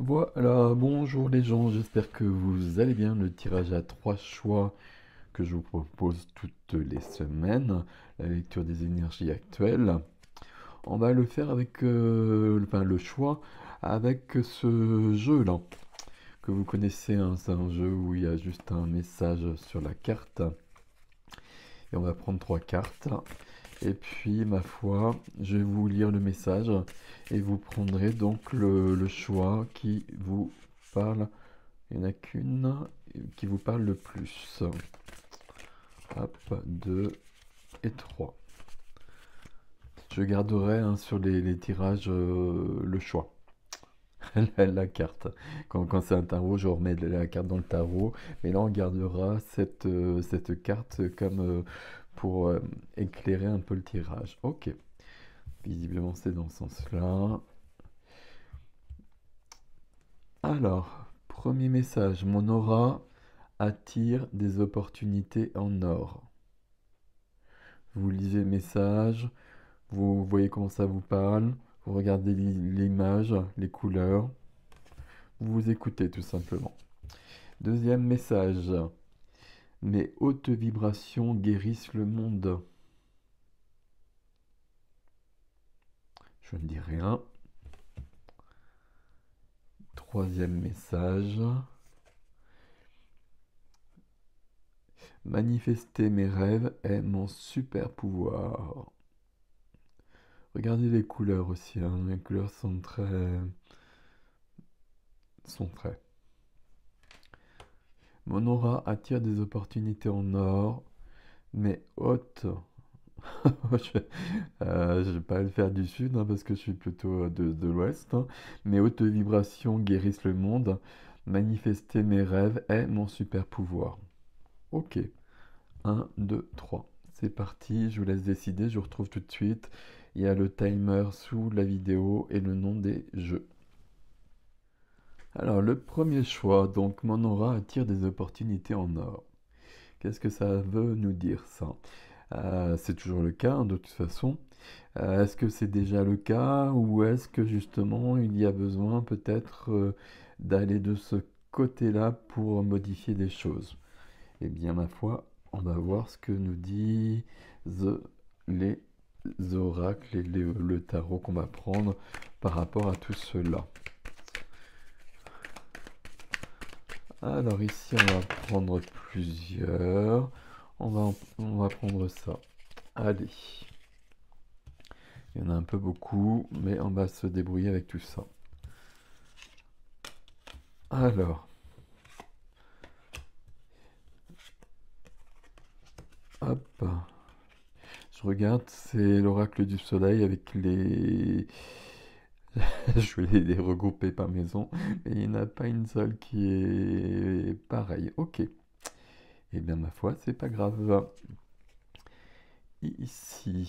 Voilà, bonjour les gens, j'espère que vous allez bien. Le tirage à trois choix que je vous propose toutes les semaines, la lecture des énergies actuelles. On va le faire avec le choix avec ce jeu-là que vous connaissez, hein. C'est un jeu où il y a juste un message sur la carte et on va prendre trois cartes. Et puis, ma foi, je vais vous lire le message et vous prendrez donc le choix qui vous parle. Il n'y en a qu'une qui vous parle le plus. Hop, 2 et 3. Je garderai, hein, sur les tirages, le choix. La carte. Quand c'est un tarot, je remets la carte dans le tarot. Mais là, on gardera cette carte comme pour éclairer un peu le tirage. Ok. Visiblement, c'est dans ce sens-là. Alors, premier message. Mon aura attire des opportunités en or. Vous lisez le message, vous voyez comment ça vous parle, vous regardez l'image, les couleurs, vous vous écoutez tout simplement. Deuxième message. Mes hautes vibrations guérissent le monde. Je ne dis rien. Troisième message. Manifester mes rêves est mon super pouvoir. Regardez les couleurs aussi, hein. Les couleurs sont très. Mon aura attire des opportunités en or. Mes hautes je vais pas le faire du sud, hein, parce que je suis plutôt de l'ouest, hein. Mes hautes vibrations guérissent le monde. Manifester mes rêves est mon super pouvoir. Ok. Un, 2, 3. C'est parti, je vous laisse décider, je vous retrouve tout de suite. Il y a le timer sous la vidéo et le nom des jeux. Alors, le premier choix, donc mon aura attire des opportunités en or. Qu'est-ce que ça veut nous dire ça? C'est toujours le cas, hein, de toute façon. Est-ce que c'est déjà le cas ou est-ce que justement il y a besoin peut-être d'aller de ce côté-là pour modifier des choses? Eh bien, ma foi, on va voir ce que nous disent les oracles et le tarot qu'on va prendre par rapport à tout cela. Alors ici, on va prendre plusieurs. On va prendre ça. Allez. Il y en a un peu beaucoup, mais on va se débrouiller avec tout ça. Alors, hop. Je regarde, c'est l'oracle du soleil avec les... Je vais les regrouper par maison, mais il n'y en a pas une seule qui est pareille. Ok. Eh bien, ma foi, c'est pas grave. Ici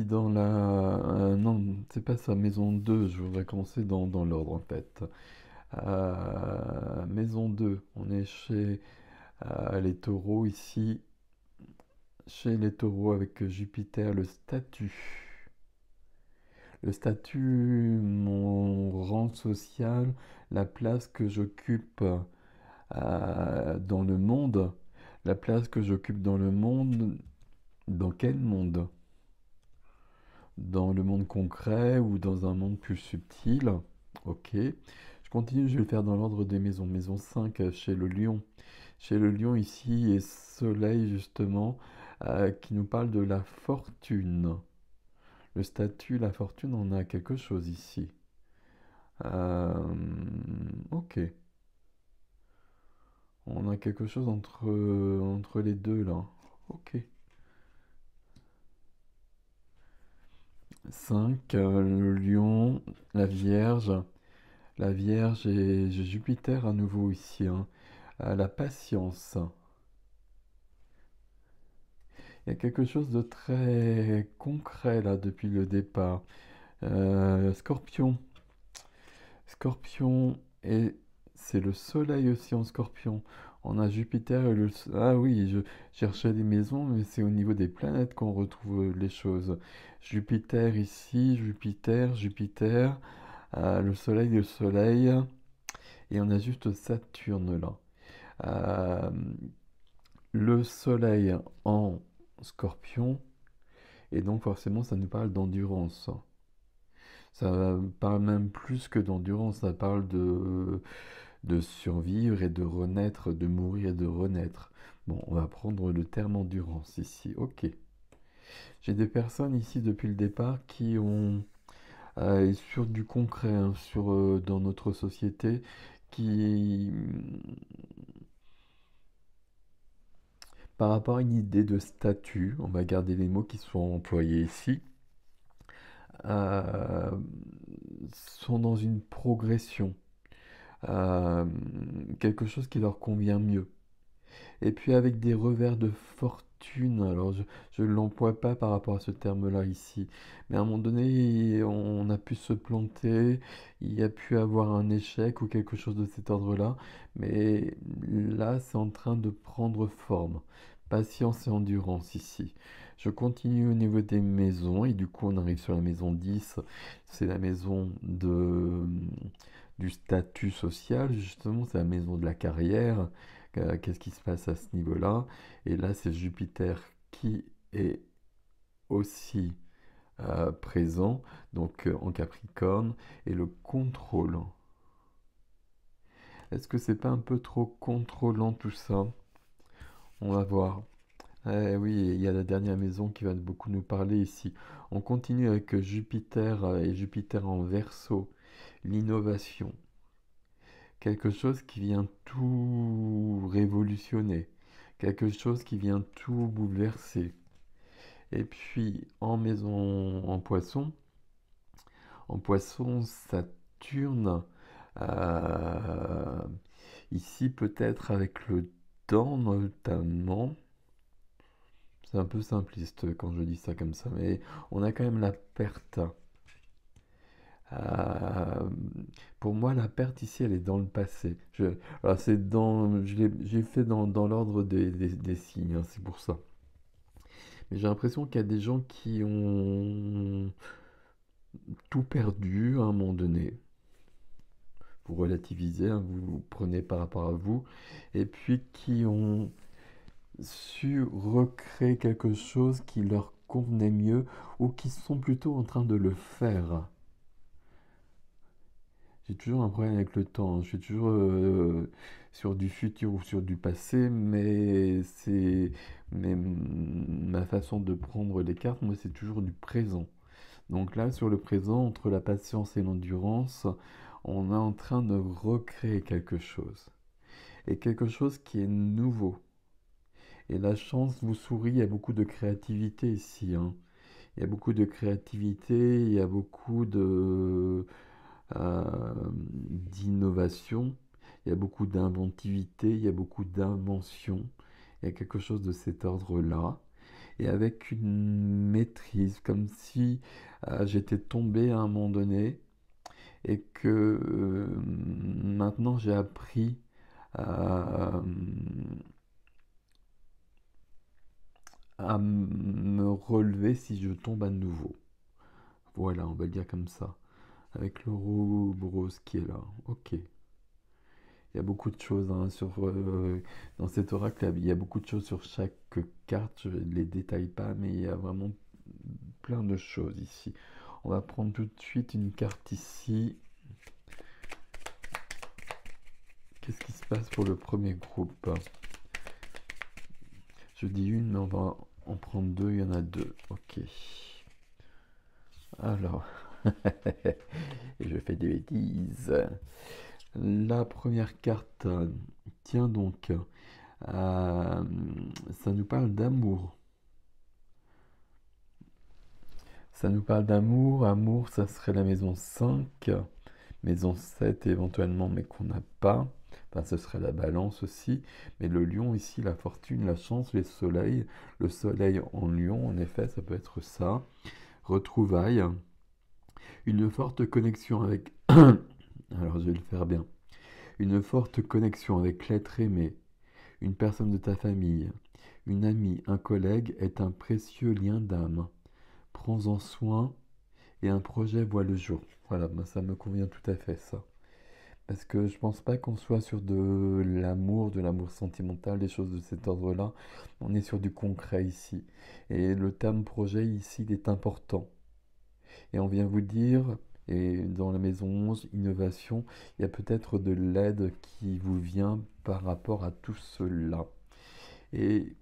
dans la... non, c'est pas ça, maison 2. Je voudrais commencer dans l'ordre en fait. Maison 2, on est chez les taureaux ici. Chez les taureaux avec Jupiter, le statut. Le statut, mon rang social, la place que j'occupe dans le monde. La place que j'occupe dans le monde, dans quel monde? Dans le monde concret ou dans un monde plus subtil? Ok. Je continue, je vais le faire dans l'ordre des maisons. Maison 5 chez le lion. Chez le lion ici est soleil justement qui nous parle de la fortune. Le statut, la fortune, on a quelque chose ici. Euh, ok. On a quelque chose entre les deux là. Ok. 5, le lion, la vierge. La vierge et j'ai Jupiter à nouveau ici, hein. La patience. Il y a quelque chose de très concret là depuis le départ. Scorpion. Scorpion et c'est le soleil aussi en scorpion. On a Jupiter et le... Ah oui, je cherchais des maisons, mais c'est au niveau des planètes qu'on retrouve les choses. Jupiter ici, Jupiter, Jupiter. Le soleil, et on a juste Saturne là. Euh, le soleil en scorpion, et donc forcément ça nous parle d'endurance. Ça parle même plus que d'endurance, ça parle de survivre et de renaître, de mourir et de renaître. Bon, on va prendre le terme endurance ici. Ok. J'ai des personnes ici depuis le départ qui ont, sur du concret, hein, dans notre société, qui, par rapport à une idée de statut, on va garder les mots qui sont employés ici, euh, sont dans une progression, euh, quelque chose qui leur convient mieux. Et puis avec des revers de fortune, alors je ne l'emploie pas par rapport à ce terme-là ici, mais à un moment donné, on a pu se planter, il y a pu avoir un échec ou quelque chose de cet ordre-là, mais là, c'est en train de prendre forme. Patience et endurance ici. Je continue au niveau des maisons, et du coup, on arrive sur la maison 10, c'est la maison du statut social, justement, c'est la maison de la carrière. Qu'est-ce qui se passe à ce niveau-là? Et là, c'est Jupiter qui est aussi présent, donc en Capricorne, et le contrôle. Est-ce que c'est pas un peu trop contrôlant tout ça? On va voir. Eh oui, il y a la dernière maison qui va beaucoup nous parler ici. On continue avec Jupiter et Jupiter en Verseau, l'innovation. Quelque chose qui vient tout révolutionner, quelque chose qui vient tout bouleverser. Et puis en poisson, Saturne, euh, ici peut-être avec le temps notamment, c'est un peu simpliste quand je dis ça comme ça, mais on a quand même la perte. Euh, pour moi, la perte ici, elle est dans le passé. Alors j'ai fait dans l'ordre des signes, hein, c'est pour ça. Mais j'ai l'impression qu'il y a des gens qui ont tout perdu à un moment donné. Vous relativisez, hein, vous prenez par rapport à vous, et puis qui ont su recréer quelque chose qui leur convenait mieux, ou qui sont plutôt en train de le faire. J'ai toujours un problème avec le temps, hein. Je suis toujours sur du futur ou sur du passé, mais ma façon de prendre les cartes, moi, c'est toujours du présent. Donc là, sur le présent, entre la patience et l'endurance, on est en train de recréer quelque chose. Et quelque chose qui est nouveau. Et la chance vous sourit, il y a beaucoup de créativité ici, hein. Il y a beaucoup de créativité, il y a beaucoup d'innovation, il y a beaucoup d'inventivité, il y a beaucoup d'invention. Il y a quelque chose de cet ordre-là. Et avec une maîtrise, comme si j'étais tombé à un moment donné et que maintenant j'ai appris à, à me relever si je tombe à nouveau. Voilà, on va le dire comme ça. Avec le rose qui est là. Ok. Il y a beaucoup de choses, hein, dans cet oracle. Il y a beaucoup de choses sur chaque carte. Je ne les détaille pas, mais il y a vraiment plein de choses ici. On va prendre tout de suite une carte ici. Qu'est-ce qui se passe pour le premier groupe? Je dis une, mais on va en prendre deux. Il y en a deux. Ok. Alors, et je fais des bêtises. La première carte, tiens donc, ça nous parle d'amour. Ça nous parle d'amour. Amour, ça serait la maison 5, maison 7 éventuellement, mais qu'on n'a pas. Enfin, ce serait la balance aussi. Mais le lion ici, la fortune, la chance, les soleils. Le soleil en lion, en effet, ça peut être ça. Retrouvailles. Une forte connexion avec... Alors, je vais le faire bien. Une forte connexion avec l'être aimé, une personne de ta famille, une amie, un collègue est un précieux lien d'âme. Prends-en soin et un projet voit le jour. Voilà, ben, ça me convient tout à fait, ça. Parce que je pense pas qu'on soit sur de l'amour sentimental, des choses de cet ordre-là. On est sur du concret ici. Et le terme projet ici, il est important. Et on vient vous dire, et dans la maison 11, innovation, il y a peut-être de l'aide qui vous vient par rapport à tout cela. Et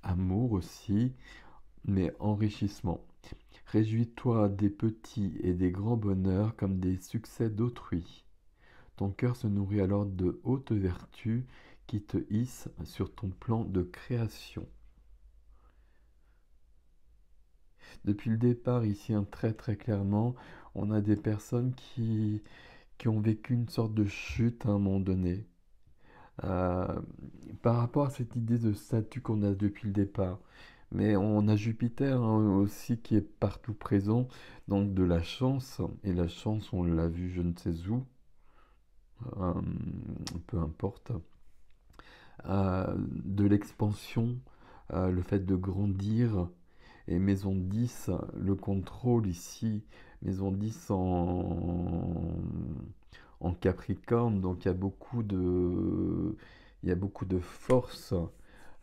amour aussi, mais enrichissement. Réjouis-toi des petits et des grands bonheurs comme des succès d'autrui. Ton cœur se nourrit alors de hautes vertus qui te hissent sur ton plan de création. Depuis le départ, ici, hein, très très clairement, on a des personnes qui ont vécu une sorte de chute à un moment donné. Euh, Par rapport à cette idée de statut qu'on a depuis le départ. Mais on a Jupiter hein, aussi qui est partout présent, donc de la chance, et la chance on l'a vu je ne sais où, euh, peu importe, de l'expansion, le fait de grandir, et maison 10 le contrôle ici, maison 10 en Capricorne, donc il y a beaucoup de force.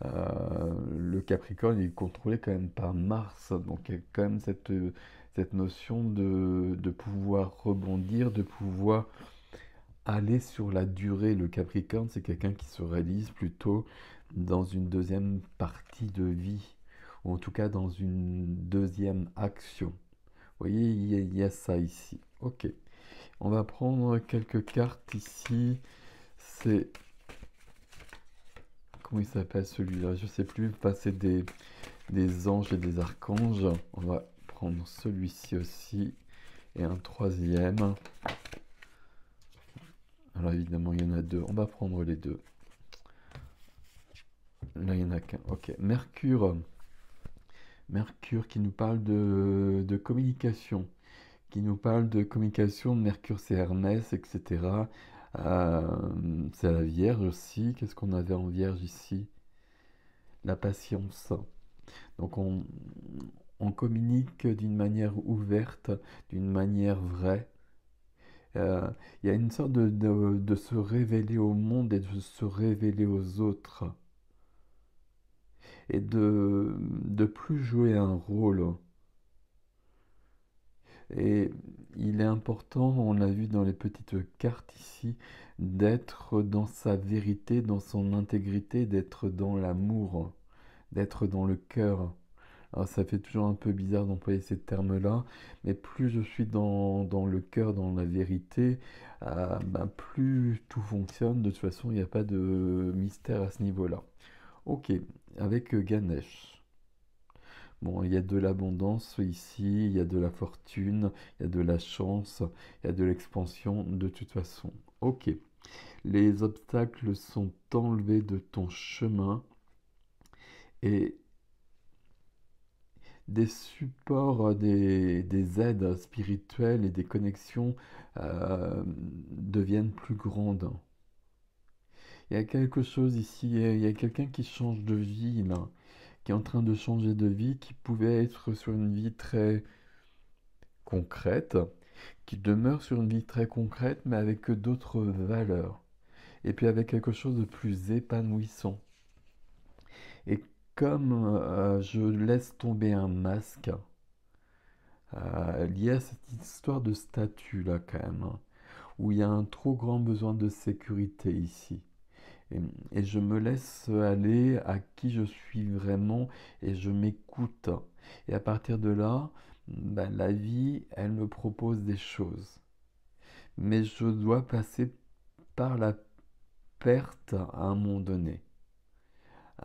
Le Capricorne il est contrôlé quand même par Mars, donc il y a quand même cette notion de pouvoir rebondir, de pouvoir aller sur la durée. Le Capricorne, c'est quelqu'un qui se réalise plutôt dans une deuxième partie de vie, ou en tout cas dans une deuxième action. Vous voyez, il y a ça ici. Ok. On va prendre quelques cartes ici. C'est... Comment il s'appelle celui-là? Je sais plus. Enfin, c'est des anges et des archanges. On va prendre celui-ci aussi. Et un troisième. Alors évidemment, il y en a deux. On va prendre les deux. Là, il n'y en a qu'un. Ok. Mercure. Mercure qui nous parle de communication. Qui nous parle de communication. Mercure, c'est Hermès, etc. C'est la Vierge aussi. Qu'est-ce qu'on avait en Vierge ici? La patience. Donc on communique d'une manière ouverte, d'une manière vraie. Euh, Il y a une sorte de se révéler au monde et de se révéler aux autres. Et de plus jouer un rôle. Et il est important, on l'a vu dans les petites cartes ici, d'être dans sa vérité, dans son intégrité, d'être dans l'amour, d'être dans le cœur. Alors ça fait toujours un peu bizarre d'employer ces termes-là, mais plus je suis dans le cœur, dans la vérité, ben plus tout fonctionne. De toute façon, il n'y a pas de mystère à ce niveau-là. Ok, avec Ganesh. Bon, il y a de l'abondance ici, il y a de la fortune, il y a de la chance, il y a de l'expansion de toute façon. Ok, les obstacles sont enlevés de ton chemin et des supports, des aides spirituelles et des connexions deviennent plus grandes. Il y a quelque chose ici, il y a quelqu'un qui change de vie là, qui est en train de changer de vie, qui pouvait être sur une vie très concrète, qui demeure sur une vie très concrète, mais avec d'autres valeurs, et puis avec quelque chose de plus épanouissant. Et comme je laisse tomber un masque, lié à cette histoire de statut là quand même, hein, où il y a un trop grand besoin de sécurité ici. Et, et je me laisse aller à qui je suis vraiment et je m'écoute. Et à partir de là, ben, la vie, elle me propose des choses. Mais je dois passer par la perte à un moment donné.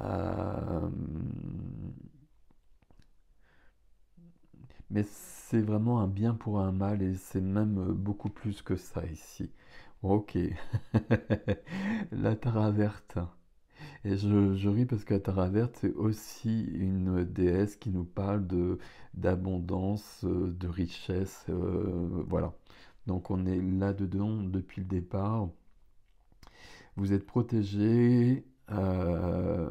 Euh, mais c'est vraiment un bien pour un mal et c'est même beaucoup plus que ça ici. Ok. La Tara verte. Et je ris parce que la Tara verte, c'est aussi une déesse qui nous parle d'abondance, de richesse. Voilà. Donc on est là-dedans depuis le départ. Vous êtes protégé. Ça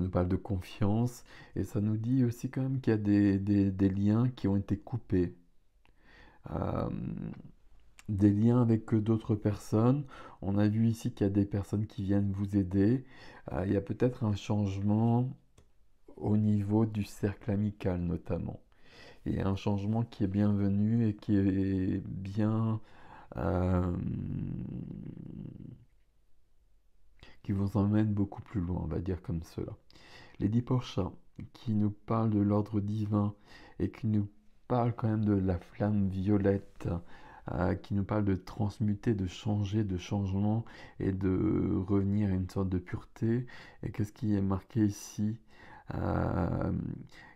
nous parle de confiance. Et ça nous dit aussi quand même qu'il y a des liens qui ont été coupés. euh, des liens avec d'autres personnes. On a vu ici qu'il y a des personnes qui viennent vous aider. Il y a peut-être un changement au niveau du cercle amical notamment. Il y a un changement qui est bienvenu et qui est bien... euh, qui vous emmène beaucoup plus loin, on va dire comme cela. Lady Portia, qui nous parle de l'ordre divin et qui nous parle quand même de la flamme violette, qui nous parle de transmuter, de changer, de changement et de revenir à une sorte de pureté. Et qu'est-ce qui est marqué ici? Il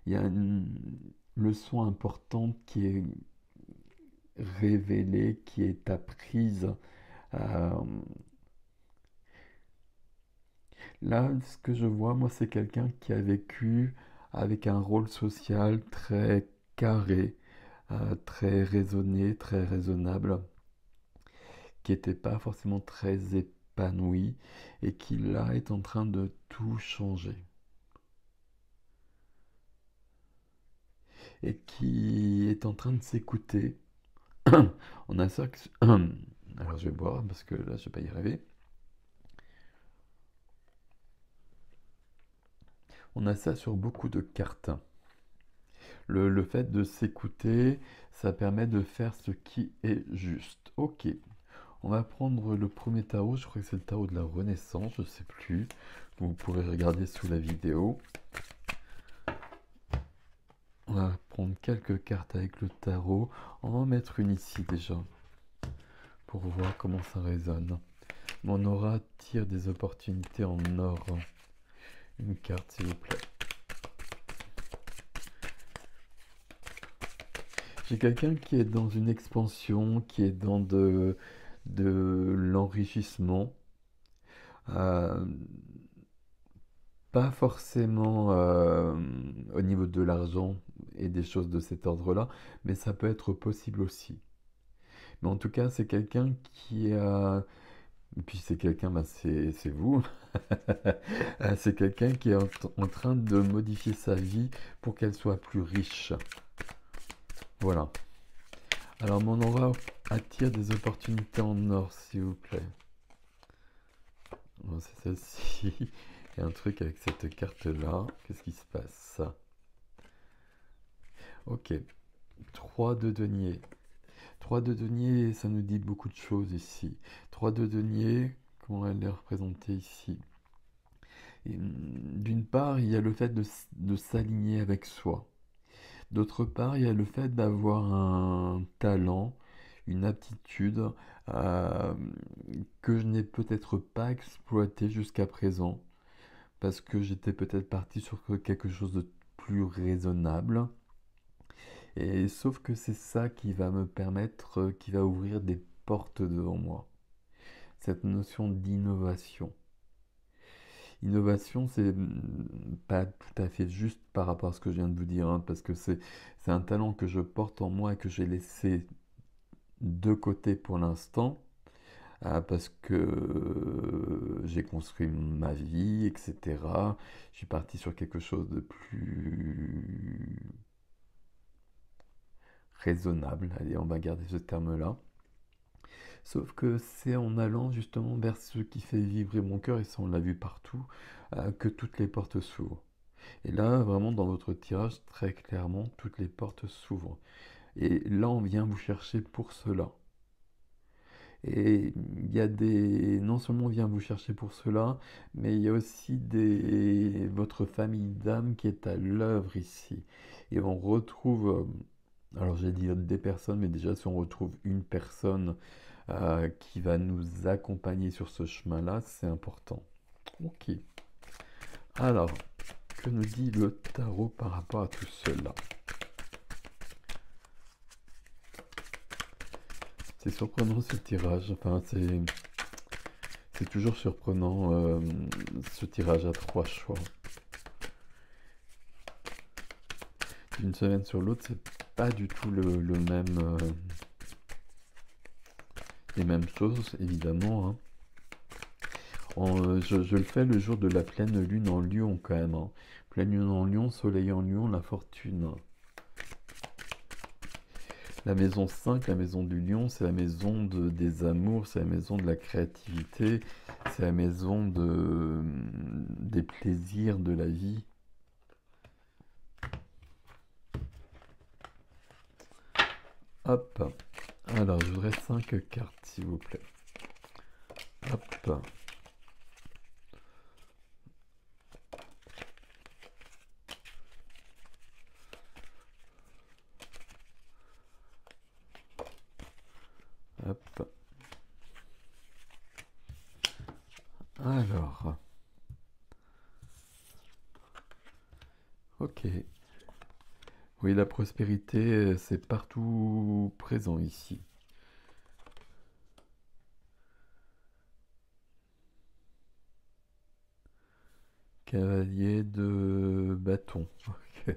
y a une leçon importante qui est révélée, qui est apprise. Euh, Là, ce que je vois, moi, c'est quelqu'un qui a vécu avec un rôle social très carré, très raisonné, très raisonnable, qui n'était pas forcément très épanoui et qui là est en train de tout changer. Et qui est en train de s'écouter. On a ça. Alors je vais boire parce que là je vais pas y arriver. On a ça sur beaucoup de cartes. Le fait de s'écouter, ça permet de faire ce qui est juste. Ok, on va prendre le premier tarot, je crois que c'est le tarot de la Renaissance, je ne sais plus. Vous pourrez regarder sous la vidéo. On va prendre quelques cartes avec le tarot. On va en mettre une ici déjà, pour voir comment ça résonne. Mon aura tire des opportunités en or. Une carte s'il vous plaît. J'ai quelqu'un qui est dans une expansion, qui est dans de l'enrichissement. Euh, Pas forcément au niveau de l'argent et des choses de cet ordre-là, mais ça peut être possible aussi. Mais en tout cas, c'est quelqu'un qui a... Et puis c'est quelqu'un, bah, c'est vous. C'est quelqu'un qui est en train de modifier sa vie pour qu'elle soit plus riche. Voilà. Alors mon aura attire des opportunités en or, s'il vous plaît. Bon, c'est celle-ci. Il y a un truc avec cette carte-là. Qu'est-ce qui se passe? Ok. 3 de denier. 3 de denier, ça nous dit beaucoup de choses ici. 3 de denier, comment elle est représentée ici? D'une part, il y a le fait de s'aligner avec soi. D'autre part, il y a le fait d'avoir un talent, une aptitude euh, que je n'ai peut-être pas exploité jusqu'à présent, parce que j'étais peut-être parti sur quelque chose de plus raisonnable. Et sauf que c'est ça qui va me permettre, qui va ouvrir des portes devant moi. Cette notion d'innovation. Innovation, c'est pas tout à fait juste par rapport à ce que je viens de vous dire, hein, parce que c'est un talent que je porte en moi et que j'ai laissé de côté pour l'instant, parce que j'ai construit ma vie, etc. Je suis parti sur quelque chose de plus raisonnable. Allez, on va garder ce terme-là. Sauf que c'est en allant justement vers ce qui fait vibrer mon cœur, et ça on l'a vu partout, que toutes les portes s'ouvrent. Et là, vraiment dans votre tirage, très clairement, toutes les portes s'ouvrent. Et là, on vient vous chercher pour cela. Et il y a des... Non seulement on vient vous chercher pour cela, mais il y a aussi votre famille d'âme qui est à l'œuvre ici. Et on retrouve... Alors j'ai dit des personnes, mais déjà si on retrouve une personne qui va nous accompagner sur ce chemin-là, c'est important. Ok. Alors, que nous dit le tarot par rapport à tout cela? C'est surprenant ce tirage, enfin c'est toujours surprenant ce tirage à 3 choix. D'une semaine sur l'autre, c'est pas du tout le même, les mêmes choses évidemment, hein. Je le fais le jour de la pleine lune en Lion quand même, hein. Pleine lune en Lion, soleil en Lion, la fortune. La maison 5, la maison du lion, c'est la maison des amours, c'est la maison de la créativité, c'est la maison des plaisirs de la vie. Hop. Alors, je voudrais 5 cartes, s'il vous plaît. Hop. Hop. Alors. Ok. Oui, la prospérité, c'est partout présent ici. Cavalier de bâton. Ok.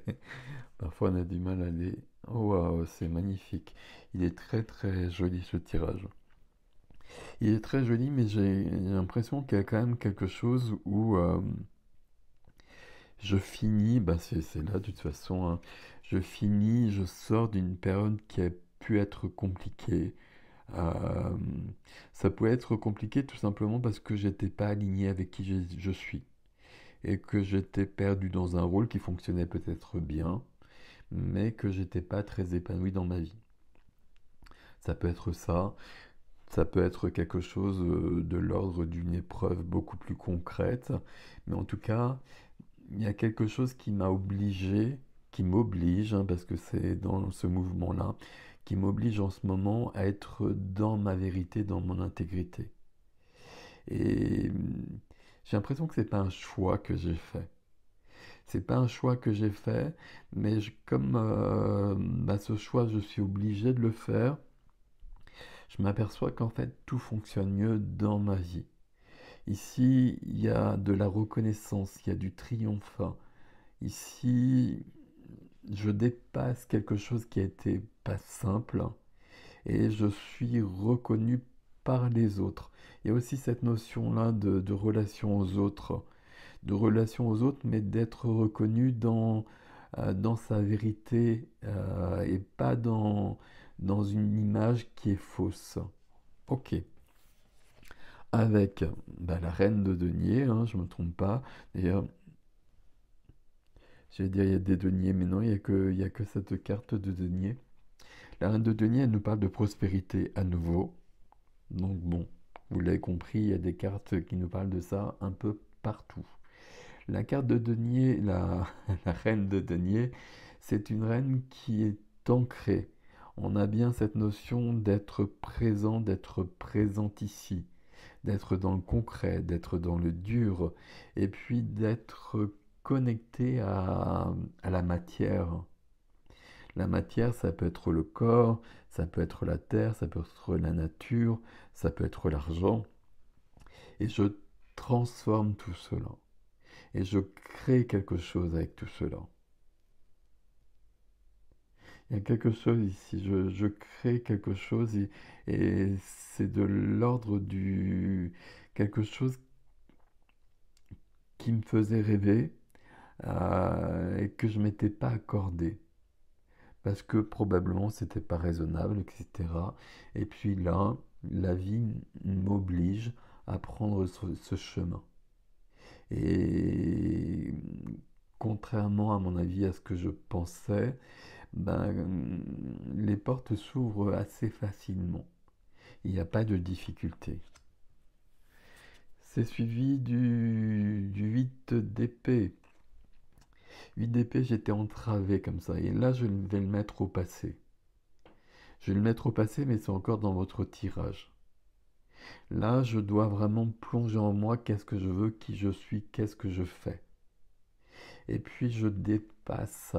Parfois on a du mal à les... Oh waouh, c'est magnifique. Il est très très joli ce tirage. Il est très joli, mais j'ai l'impression qu'il y a quand même quelque chose où je finis, bah c'est là de toute façon, hein. Je finis, je sors d'une période qui a pu être compliquée. Euh, Ça pouvait être compliqué tout simplement parce que j'étais pas aligné avec qui je suis et que j'étais perdu dans un rôle qui fonctionnait peut-être bien, mais que j'étais pas très épanoui dans ma vie. Ça peut être ça, ça peut être quelque chose de l'ordre d'une épreuve beaucoup plus concrète, mais en tout cas, il y a quelque chose qui m'a obligé, qui m'oblige, hein, parce que c'est dans ce mouvement-là, qui m'oblige en ce moment à être dans ma vérité, dans mon intégrité. Et j'ai l'impression que c'est pas un choix que j'ai fait. C'est pas un choix que j'ai fait, mais comme bah, ce choix, je suis obligé de le faire, je m'aperçois qu'en fait, tout fonctionne mieux dans ma vie. Ici, il y a de la reconnaissance, il y a du triomphe. Ici, je dépasse quelque chose qui a été pas simple et je suis reconnu par les autres. Il y a aussi cette notion-là de relation aux autres, mais d'être reconnu dans sa vérité et pas dans une image qui est fausse. Ok. Avec bah, la reine de denier, hein, je ne me trompe pas. D'ailleurs, j'allais dire il y a des deniers, mais non, il y a que cette carte de denier. La reine de denier, elle nous parle de prospérité à nouveau. Donc bon, vous l'avez compris, il y a des cartes qui nous parlent de ça un peu partout. La carte de denier, la reine de denier, c'est une reine qui est ancrée. On a bien cette notion d'être présent, d'être présent ici, d'être dans le concret, d'être dans le dur, et puis d'être connecté à la matière. La matière, ça peut être le corps, ça peut être la terre, ça peut être la nature, ça peut être l'argent. Et je transforme tout cela. Et je crée quelque chose avec tout cela. Il y a quelque chose ici, je crée quelque chose et c'est de l'ordre du... quelque chose qui me faisait rêver et que je ne m'étais pas accordé. Parce que probablement c'était pas raisonnable, etc. Et puis là, la vie m'oblige à prendre ce chemin. Et contrairement à mon avis à ce que je pensais, ben, les portes s'ouvrent assez facilement. Il n'y a pas de difficulté. C'est suivi du 8 d'épée. 8 d'épée, j'étais entravé comme ça. Et là, je vais le mettre au passé. Je vais le mettre au passé, mais c'est encore dans votre tirage. Là, je dois vraiment plonger en moi qu'est-ce que je veux, qui je suis, qu'est-ce que je fais. Et puis, je dépasse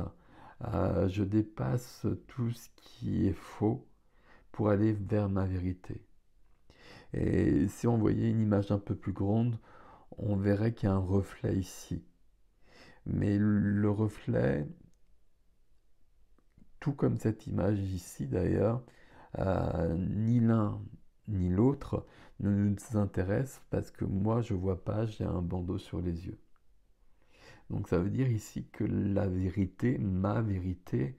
tout ce qui est faux pour aller vers ma vérité. Et si on voyait une image un peu plus grande, on verrait qu'il y a un reflet ici. Mais le reflet, tout comme cette image ici d'ailleurs, ni l'un ni l'autre ne nous intéresse parce que moi je vois pas, j'ai un bandeau sur les yeux. Donc ça veut dire ici que la vérité, ma vérité,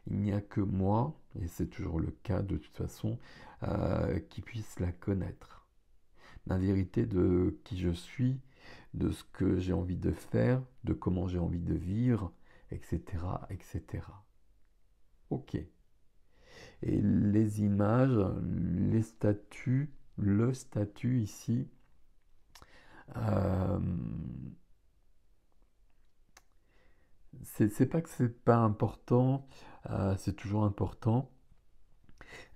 Il n'y a que moi, et c'est toujours le cas de toute façon, qui puisse la connaître. Ma vérité de qui je suis, de ce que j'ai envie de faire, de comment j'ai envie de vivre, etc., etc. Ok. Et les images, les statuts, le statut ici, euh, c'est pas que c'est pas important, c'est toujours important.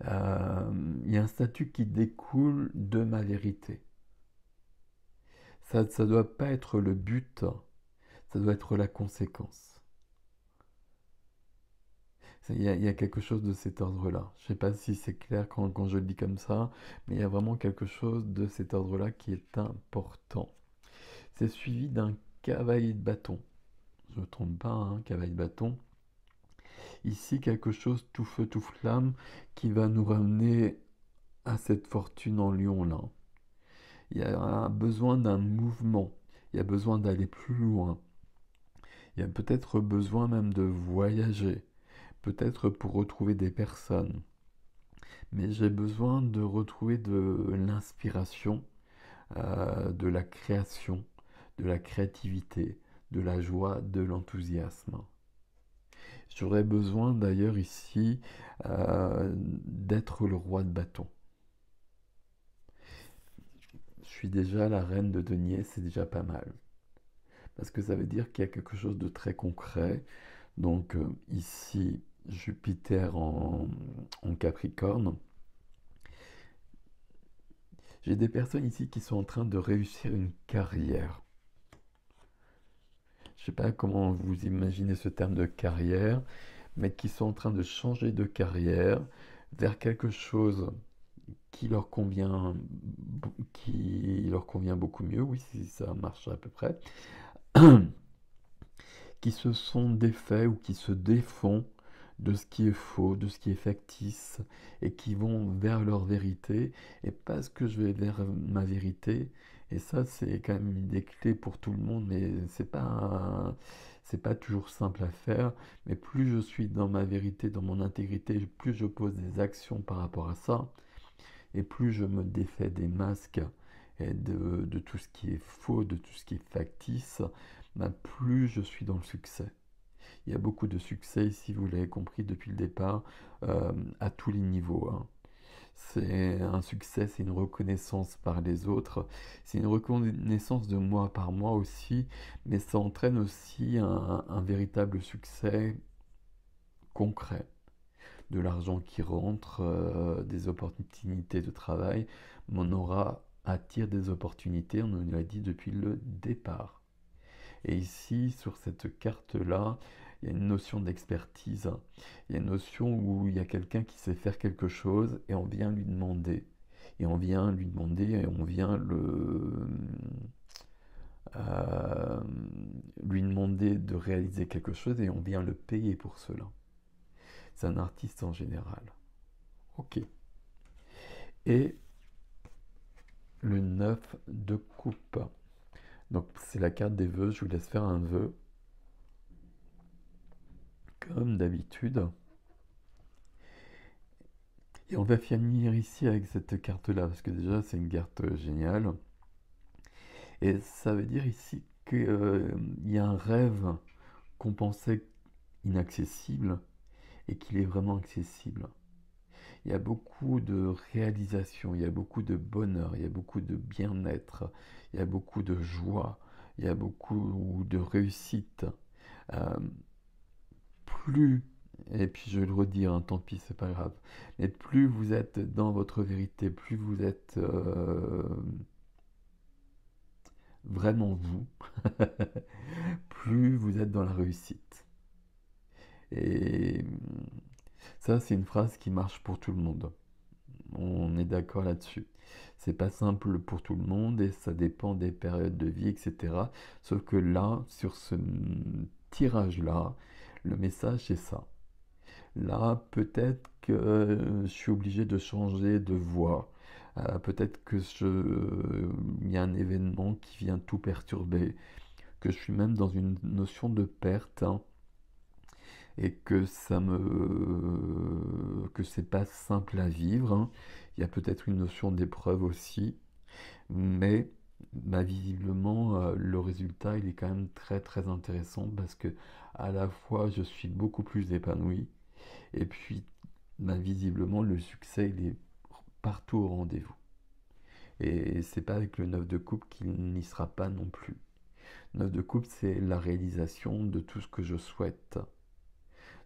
Il y a un statut qui découle de ma vérité. Ça ne doit pas être le but, ça doit être la conséquence. Il y a quelque chose de cet ordre-là. Je ne sais pas si c'est clair quand je le dis comme ça, mais il y a vraiment quelque chose de cet ordre-là qui est important. C'est suivi d'un cavalier de bâton. Je ne me trompe pas, hein, cavalier de bâton. Ici, quelque chose tout feu, tout flamme qui va nous ramener à cette fortune en lion-là. Il y a besoin d'un mouvement. Il y a besoin d'aller plus loin. Il y a peut-être besoin même de voyager. Peut-être pour retrouver des personnes. Mais j'ai besoin de retrouver de l'inspiration, de la création, de la créativité, de la joie, de l'enthousiasme. J'aurais besoin d'ailleurs ici d'être le roi de bâton. Je suis déjà la reine de denier, c'est déjà pas mal. Parce que ça veut dire qu'il y a quelque chose de très concret. Donc ici, Jupiter en Capricorne. J'ai des personnes ici qui sont en train de réussir une carrière. Je ne sais pas comment vous imaginez ce terme de carrière, mais qui sont en train de changer de carrière vers quelque chose qui leur convient, qui leur convient beaucoup mieux, oui, si ça marche à peu près, qui se sont défaits ou qui se défont de ce qui est faux, de ce qui est factice, et qui vont vers leur vérité, et parce que je vais vers ma vérité, et ça c'est quand même une des clés pour tout le monde, mais c'est pas toujours simple à faire, mais plus je suis dans ma vérité, dans mon intégrité, plus je pose des actions par rapport à ça, et plus je me défais des masques et de tout ce qui est faux, de tout ce qui est factice, ben plus je suis dans le succès. Il y a beaucoup de succès ici, vous l'avez compris depuis le départ, à tous les niveaux, hein. C'est un succès, c'est une reconnaissance par les autres, c'est une reconnaissance de moi par moi aussi, mais ça entraîne aussi un véritable succès concret. De l'argent qui rentre, des opportunités de travail. Mon aura attire des opportunités, on nous l'a dit depuis le départ. Et ici, sur cette carte-là, il y a une notion d'expertise. Il y a une notion où il y a quelqu'un qui sait faire quelque chose et on vient lui demander. Et on vient lui demander et on vient euh, lui demander de réaliser quelque chose et on vient le payer pour cela. C'est un artiste en général. Ok. Et le 9 de coupe. Donc c'est la carte des vœux, je vous laisse faire un vœu. Comme d'habitude. Et on va finir ici avec cette carte-là, parce que déjà c'est une carte géniale. Et ça veut dire ici qu'il y a un rêve qu'on pensait inaccessible et qu'il est vraiment accessible. Il y a beaucoup de réalisation, il y a beaucoup de bonheur, il y a beaucoup de bien-être, il y a beaucoup de joie, il y a beaucoup de réussite. Euh, plus, et puis je vais le redire, hein, tant pis, c'est pas grave, mais plus vous êtes dans votre vérité, plus vous êtes vraiment vous, plus vous êtes dans la réussite. Et ça, c'est une phrase qui marche pour tout le monde. On est d'accord là-dessus. C'est pas simple pour tout le monde et ça dépend des périodes de vie, etc. Sauf que là, sur ce tirage-là, le message c'est ça. Là, peut-être que je suis obligé de changer de voie. Peut-être que il y a un événement qui vient tout perturber, que je suis même dans une notion de perte, hein. et que que c'est pas simple à vivre, hein. Il y a peut-être une notion d'épreuve aussi, mais bah, visiblement le résultat il est quand même très très intéressant parce que à la fois je suis beaucoup plus épanoui et puis bah, visiblement le succès il est partout au rendez-vous. Et c'est pas avec le 9 de coupe qu'il n'y sera pas non plus. 9 de coupe, c'est la réalisation de tout ce que je souhaite.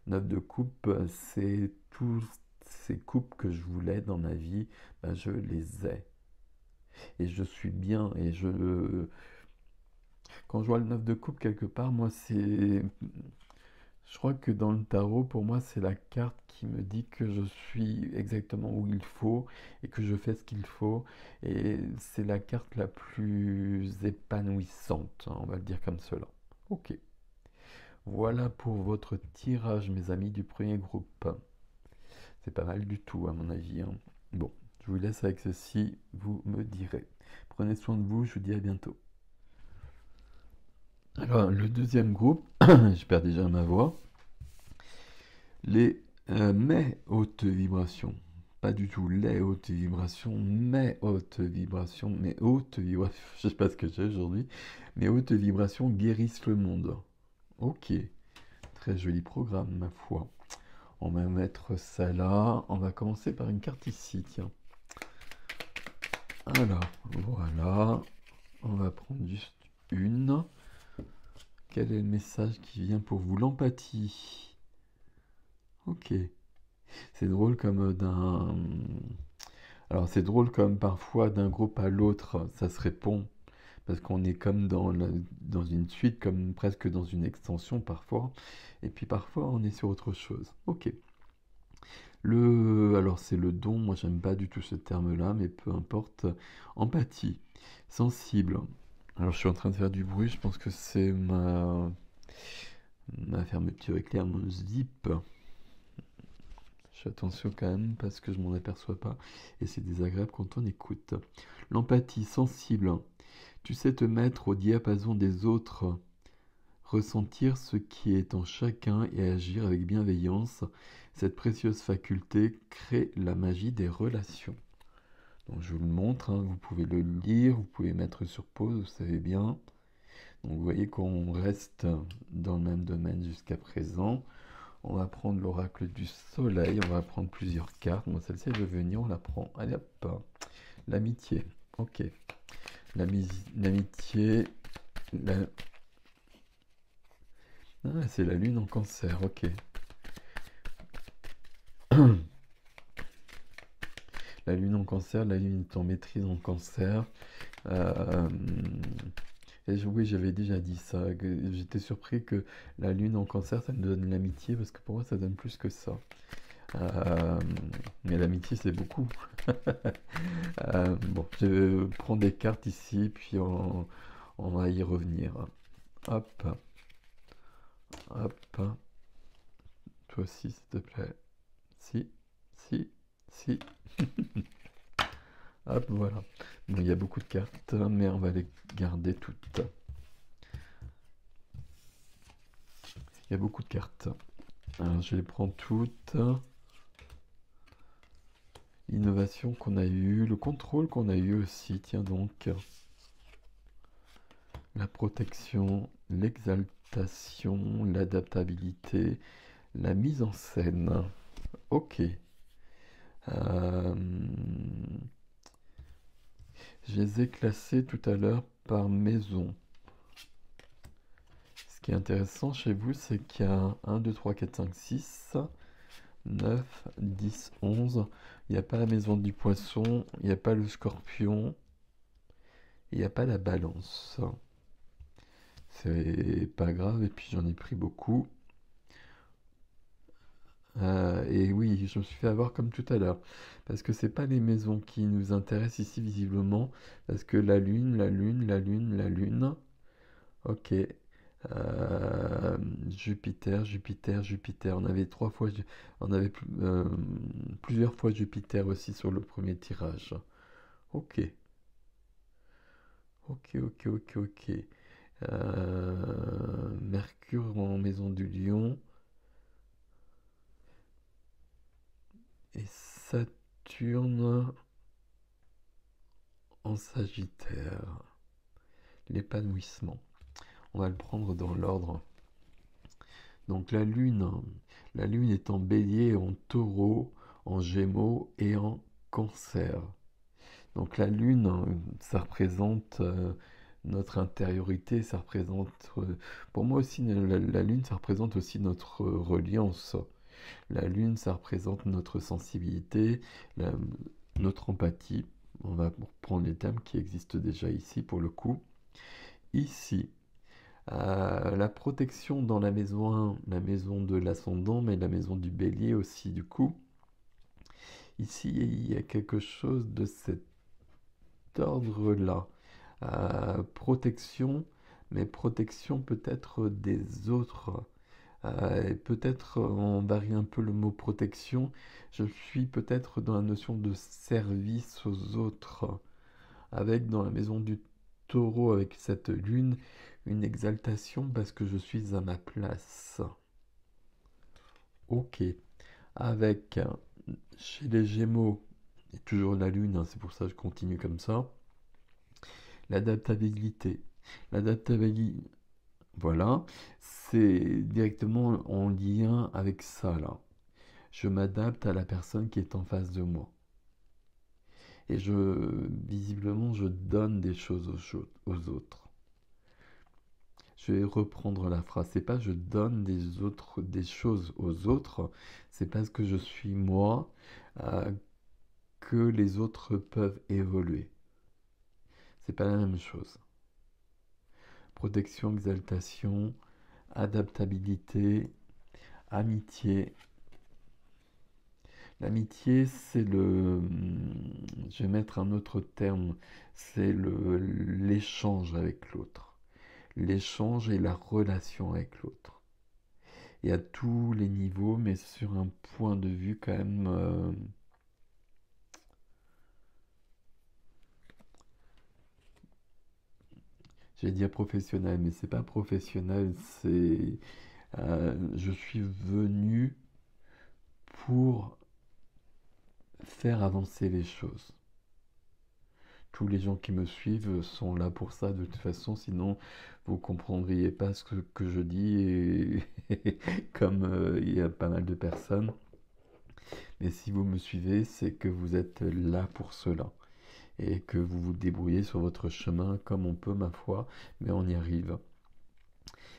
9 de coupe, c'est toutes ces coupes que je voulais dans ma vie, ben je les ai. Et je suis bien. Quand je vois le 9 de coupe quelque part, moi, c'est. Je crois que dans le tarot, pour moi, c'est la carte qui me dit que je suis exactement où il faut et que je fais ce qu'il faut. Et c'est la carte la plus épanouissante, hein, on va le dire comme cela. Ok. Voilà pour votre tirage, mes amis du premier groupe. C'est pas mal du tout, à mon avis, hein. Bon, je vous laisse avec ceci, vous me direz. Prenez soin de vous, je vous dis à bientôt. Alors, le deuxième groupe, je perds déjà ma voix. Les mais hautes vibrations. Pas du tout les hautes vibrations, mais hautes vibrations, mais hautes vibrations. Je sais pas ce que j'ai aujourd'hui. Mais hautes vibrations guérissent le monde. Ok, très joli programme, ma foi. On va mettre ça là. On va commencer par une carte ici, tiens. Alors, voilà. On va prendre juste une. Quel est le message qui vient pour vous? L'empathie. Ok. C'est drôle comme d'un... Alors c'est drôle comme parfois d'un groupe à l'autre, ça se répond. Parce qu'on est comme dans une suite, comme presque dans une extension parfois. Et puis parfois on est sur autre chose. Ok. Alors c'est le don, moi j'aime pas du tout ce terme-là, mais peu importe. Empathie, sensible. Alors je suis en train de faire du bruit, je pense que c'est ma fermeture éclair, mon zip. Je fais attention quand même parce que je m'en aperçois pas et c'est désagréable quand on écoute. L'empathie sensible. Tu sais te mettre au diapason des autres, ressentir ce qui est en chacun et agir avec bienveillance. Cette précieuse faculté crée la magie des relations. Donc je vous le montre, hein, vous pouvez le lire, vous pouvez mettre sur pause, vous savez bien. Donc vous voyez qu'on reste dans le même domaine jusqu'à présent. On va prendre l'oracle du soleil, on va prendre plusieurs cartes. Moi celle-ci elle veut venir, on la prend. Allez hop, l'amitié. Ok. L'amitié. Ah, c'est la lune en cancer, ok. La lune en cancer, la lune est en maîtrise en cancer. Euh, oui, j'avais déjà dit ça. J'étais surpris que la lune en cancer, ça me donne l'amitié, parce que pour moi, ça donne plus que ça. Euh, mais l'amitié, c'est beaucoup. Bon, je vais prendre des cartes ici, puis on va y revenir. Hop, hop. Toi aussi, s'il te plaît. Si, si, si. Hop, voilà. Bon, il y a beaucoup de cartes, mais on va les garder toutes. Il y a beaucoup de cartes. Alors, je les prends toutes. L'innovation qu'on a eue, le contrôle qu'on a eu aussi, tiens donc. La protection, l'exaltation, l'adaptabilité, la mise en scène. Ok. Euh, je les ai classés tout à l'heure par maison. Ce qui est intéressant chez vous, c'est qu'il y a 1, 2, 3, 4, 5, 6, 9, 10, 11. Il n'y a pas la maison du poisson, il n'y a pas le scorpion, il n'y a pas la balance. C'est pas grave, et puis j'en ai pris beaucoup. Et oui, je me suis fait avoir comme tout à l'heure. Parce que c'est pas les maisons qui nous intéressent ici visiblement. Parce que la lune, la lune, la lune, la lune. Ok. Jupiter, Jupiter, Jupiter. On avait trois fois, on avait plusieurs fois Jupiter aussi sur le premier tirage. Ok. Ok, ok, ok, ok. Mercure en maison du lion. et Saturne en Sagittaire. L'épanouissement. On va le prendre dans l'ordre. Donc la Lune est en Bélier, en Taureau, en Gémeaux et en Cancer. Donc la Lune, ça représente notre intériorité, ça représente, pour moi aussi, la Lune, ça représente aussi notre reliance. La Lune, ça représente notre sensibilité, notre empathie. On va prendre les thèmes qui existent déjà ici pour le coup. Ici, la protection dans la maison 1, la maison de l'ascendant, mais la maison du bélier aussi du coup. Ici, il y a quelque chose de cet ordre-là. Protection, mais protection peut-être des autres. Et peut-être on varie un peu le mot protection. Je suis peut-être dans la notion de service aux autres. Avec dans la maison du taureau, avec cette lune, une exaltation parce que je suis à ma place. Ok. Avec chez les Gémeaux, et toujours la lune, hein, c'est pour ça que je continue comme ça. L'adaptabilité. L'adaptabilité, voilà, c'est directement en lien avec ça là. Je m'adapte à la personne qui est en face de moi. Et visiblement, je donne des choses aux autres. Je vais reprendre la phrase. C'est pas je donne des choses aux autres. C'est parce que je suis moi que les autres peuvent évoluer. C'est pas la même chose. Protection, exaltation, adaptabilité, amitié. L'amitié, c'est je vais mettre un autre terme, c'est l'échange avec l'autre. L'échange et la relation avec l'autre. Et à tous les niveaux, mais sur un point de vue quand même j'allais dire professionnel, mais c'est pas professionnel, c'est je suis venu pour faire avancer les choses. Tous les gens qui me suivent sont là pour ça de toute façon, sinon vous comprendriez pas ce que je dis, et comme il y a pas mal de personnes. Mais si vous me suivez, c'est que vous êtes là pour cela et que vous vous débrouillez sur votre chemin comme on peut, ma foi, mais on y arrive.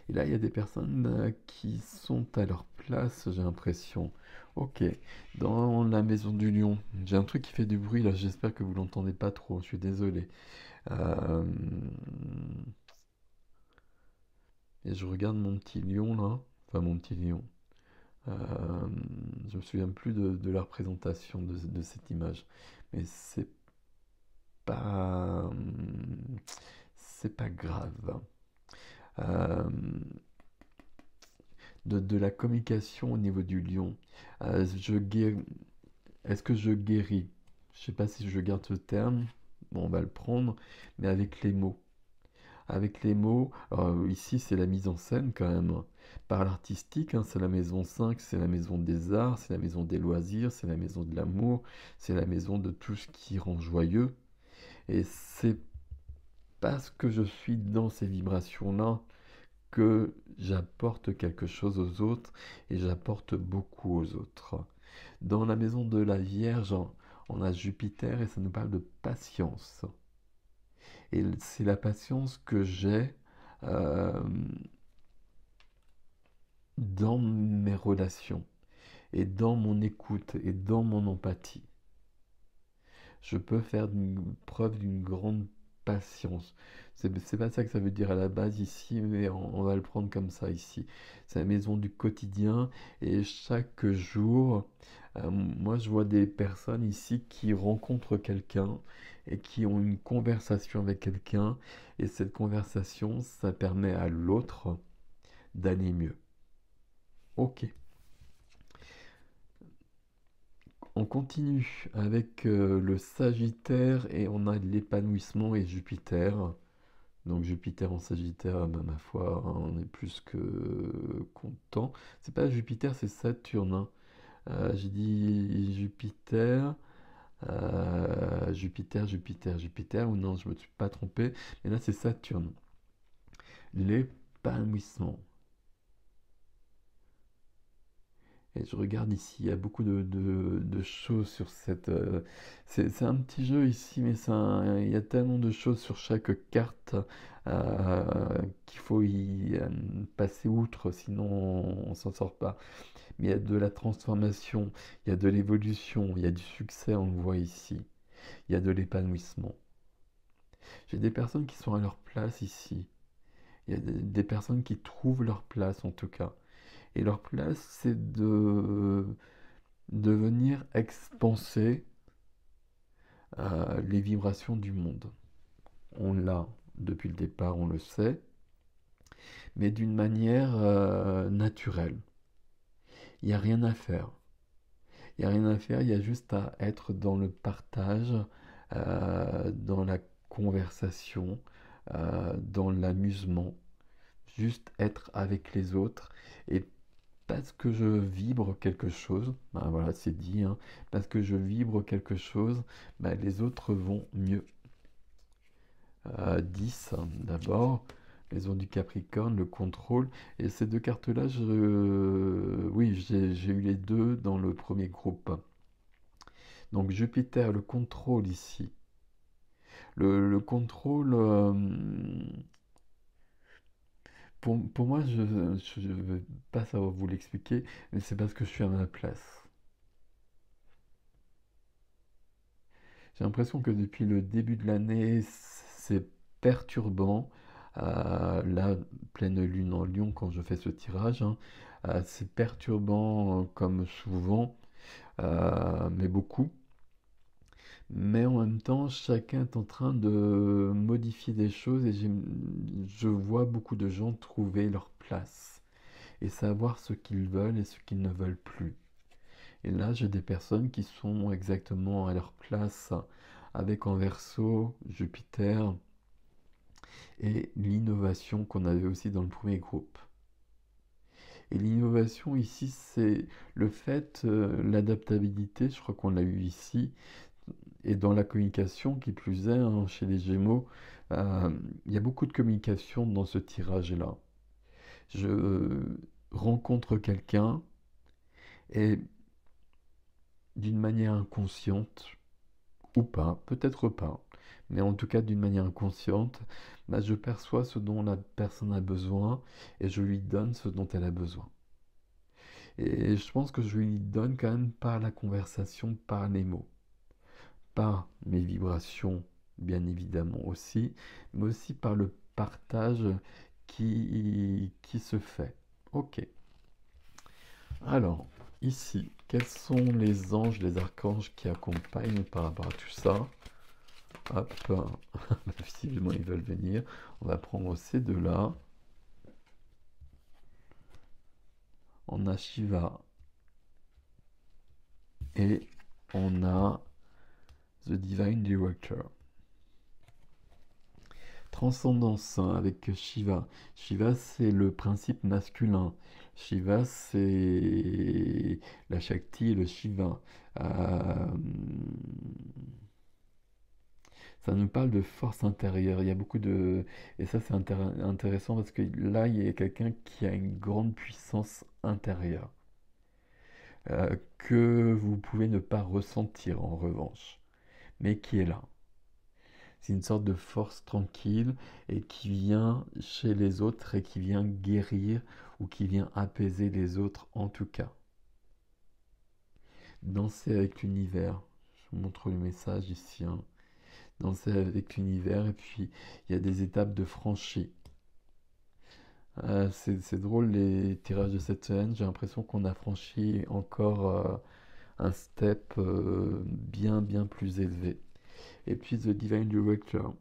Et là, il y a des personnes qui sont à leur place, j'ai l'impression. Ok, dans la maison du lion, j'ai un truc qui fait du bruit là, j'espère que vous l'entendez pas trop, je suis désolé. Euh, Et je regarde mon petit lion là, enfin mon petit lion. Je me souviens plus de la représentation de cette image, mais pas, c'est pas grave. Euh, de la communication au niveau du lion. Est-ce que je guéris? Je sais pas si je garde ce terme. Bon, on va le prendre, mais avec les mots. Avec les mots, alors, ici c'est la mise en scène quand même. Par l'artistique, hein, c'est la maison 5, c'est la maison des arts, c'est la maison des loisirs, c'est la maison de l'amour, c'est la maison de tout ce qui rend joyeux. Et c'est parce que je suis dans ces vibrations-là que j'apporte quelque chose aux autres et j'apporte beaucoup aux autres. Dans la maison de la Vierge, on a Jupiter et ça nous parle de patience. Et c'est la patience que j'ai euh, dans mes relations et dans mon écoute et dans mon empathie. Je peux faire preuve d'une grande patience. C'est pas ça que ça veut dire à la base ici, mais on va le prendre comme ça ici. C'est la maison du quotidien et chaque jour, moi je vois des personnes ici qui rencontrent quelqu'un et qui ont une conversation avec quelqu'un et cette conversation, ça permet à l'autre d'aller mieux. Ok. On continue avec le Sagittaire et on a l'épanouissement et Jupiter. Donc Jupiter en Sagittaire, ben, ma foi, hein, on est plus que content. C'est pas Jupiter, c'est Saturne, hein. J'ai dit Jupiter, Jupiter, ou non, je me suis pas trompé, mais là c'est Saturne. L'épanouissement. Et je regarde ici, il y a beaucoup de choses sur cette... c'est un petit jeu ici, mais il y a tellement de choses sur chaque carte qu'il faut passer outre, sinon on s'en sort pas. Mais il y a de la transformation, il y a de l'évolution, il y a du succès, on le voit ici. Il y a de l'épanouissement. J'ai des personnes qui sont à leur place ici. Il y a des personnes qui trouvent leur place en tout cas. Et leur place, c'est de venir expanser les vibrations du monde. On l'a depuis le départ, on le sait, mais d'une manière naturelle. Il n'y a rien à faire. Il n'y a rien à faire, il y a juste à être dans le partage, dans la conversation, dans l'amusement, juste être avec les autres. Et parce que je vibre quelque chose, ben voilà, c'est dit, hein, parce que je vibre quelque chose, ben les autres vont mieux. 10 d'abord, maison du Capricorne, le contrôle. Et ces deux cartes-là, oui, j'ai eu les deux dans le premier groupe. Donc Jupiter, le contrôle ici. Le contrôle, pour moi, je ne veux pas savoir vous l'expliquer, mais c'est parce que je suis à ma place. J'ai l'impression que depuis le début de l'année, c'est perturbant. La pleine lune en Lion, quand je fais ce tirage, hein, c'est perturbant comme souvent, mais beaucoup. Mais en même temps, chacun est en train de modifier des choses et je vois beaucoup de gens trouver leur place et savoir ce qu'ils veulent et ce qu'ils ne veulent plus. Et là, j'ai des personnes qui sont exactement à leur place avec en verso Jupiter et l'innovation qu'on avait aussi dans le premier groupe. Et l'innovation ici, c'est le fait, l'adaptabilité, je crois qu'on l'a eu ici, et dans la communication, qui plus est, hein, chez les Gémeaux, il y a beaucoup de communication dans ce tirage-là. Je rencontre quelqu'un et d'une manière inconsciente, ou pas, peut-être pas, mais en tout cas d'une manière inconsciente, bah, je perçois ce dont la personne a besoin et je lui donne ce dont elle a besoin. Et je pense que je lui donne quand même par la conversation, par les mots, par mes vibrations, bien évidemment aussi, mais aussi par le partage qui se fait. Ok. Alors, ici, quels sont les anges, les archanges qui accompagnent par rapport à tout ça? Hop, visiblement ils veulent venir. On va prendre ces deux-là. On a Shiva et on a The Divine Director. Transcendance hein, avec Shiva. Shiva, c'est le principe masculin. Shiva, c'est la Shakti et le Shiva. Ça nous parle de force intérieure. Il y a beaucoup de... Et ça, c'est intéressant parce que là, il y a quelqu'un qui a une grande puissance intérieure que vous pouvez ne pas ressentir en revanche, mais qui est là. C'est une sorte de force tranquille et qui vient chez les autres et qui vient guérir ou qui vient apaiser les autres en tout cas. Danser avec l'univers. Je vous montre le message ici. Hein. Danser avec l'univers et puis il y a des étapes de franchie. C'est drôle les tirages de cette semaine. J'ai l'impression qu'on a franchi encore un step bien plus élevé. Et puis The Divine Director,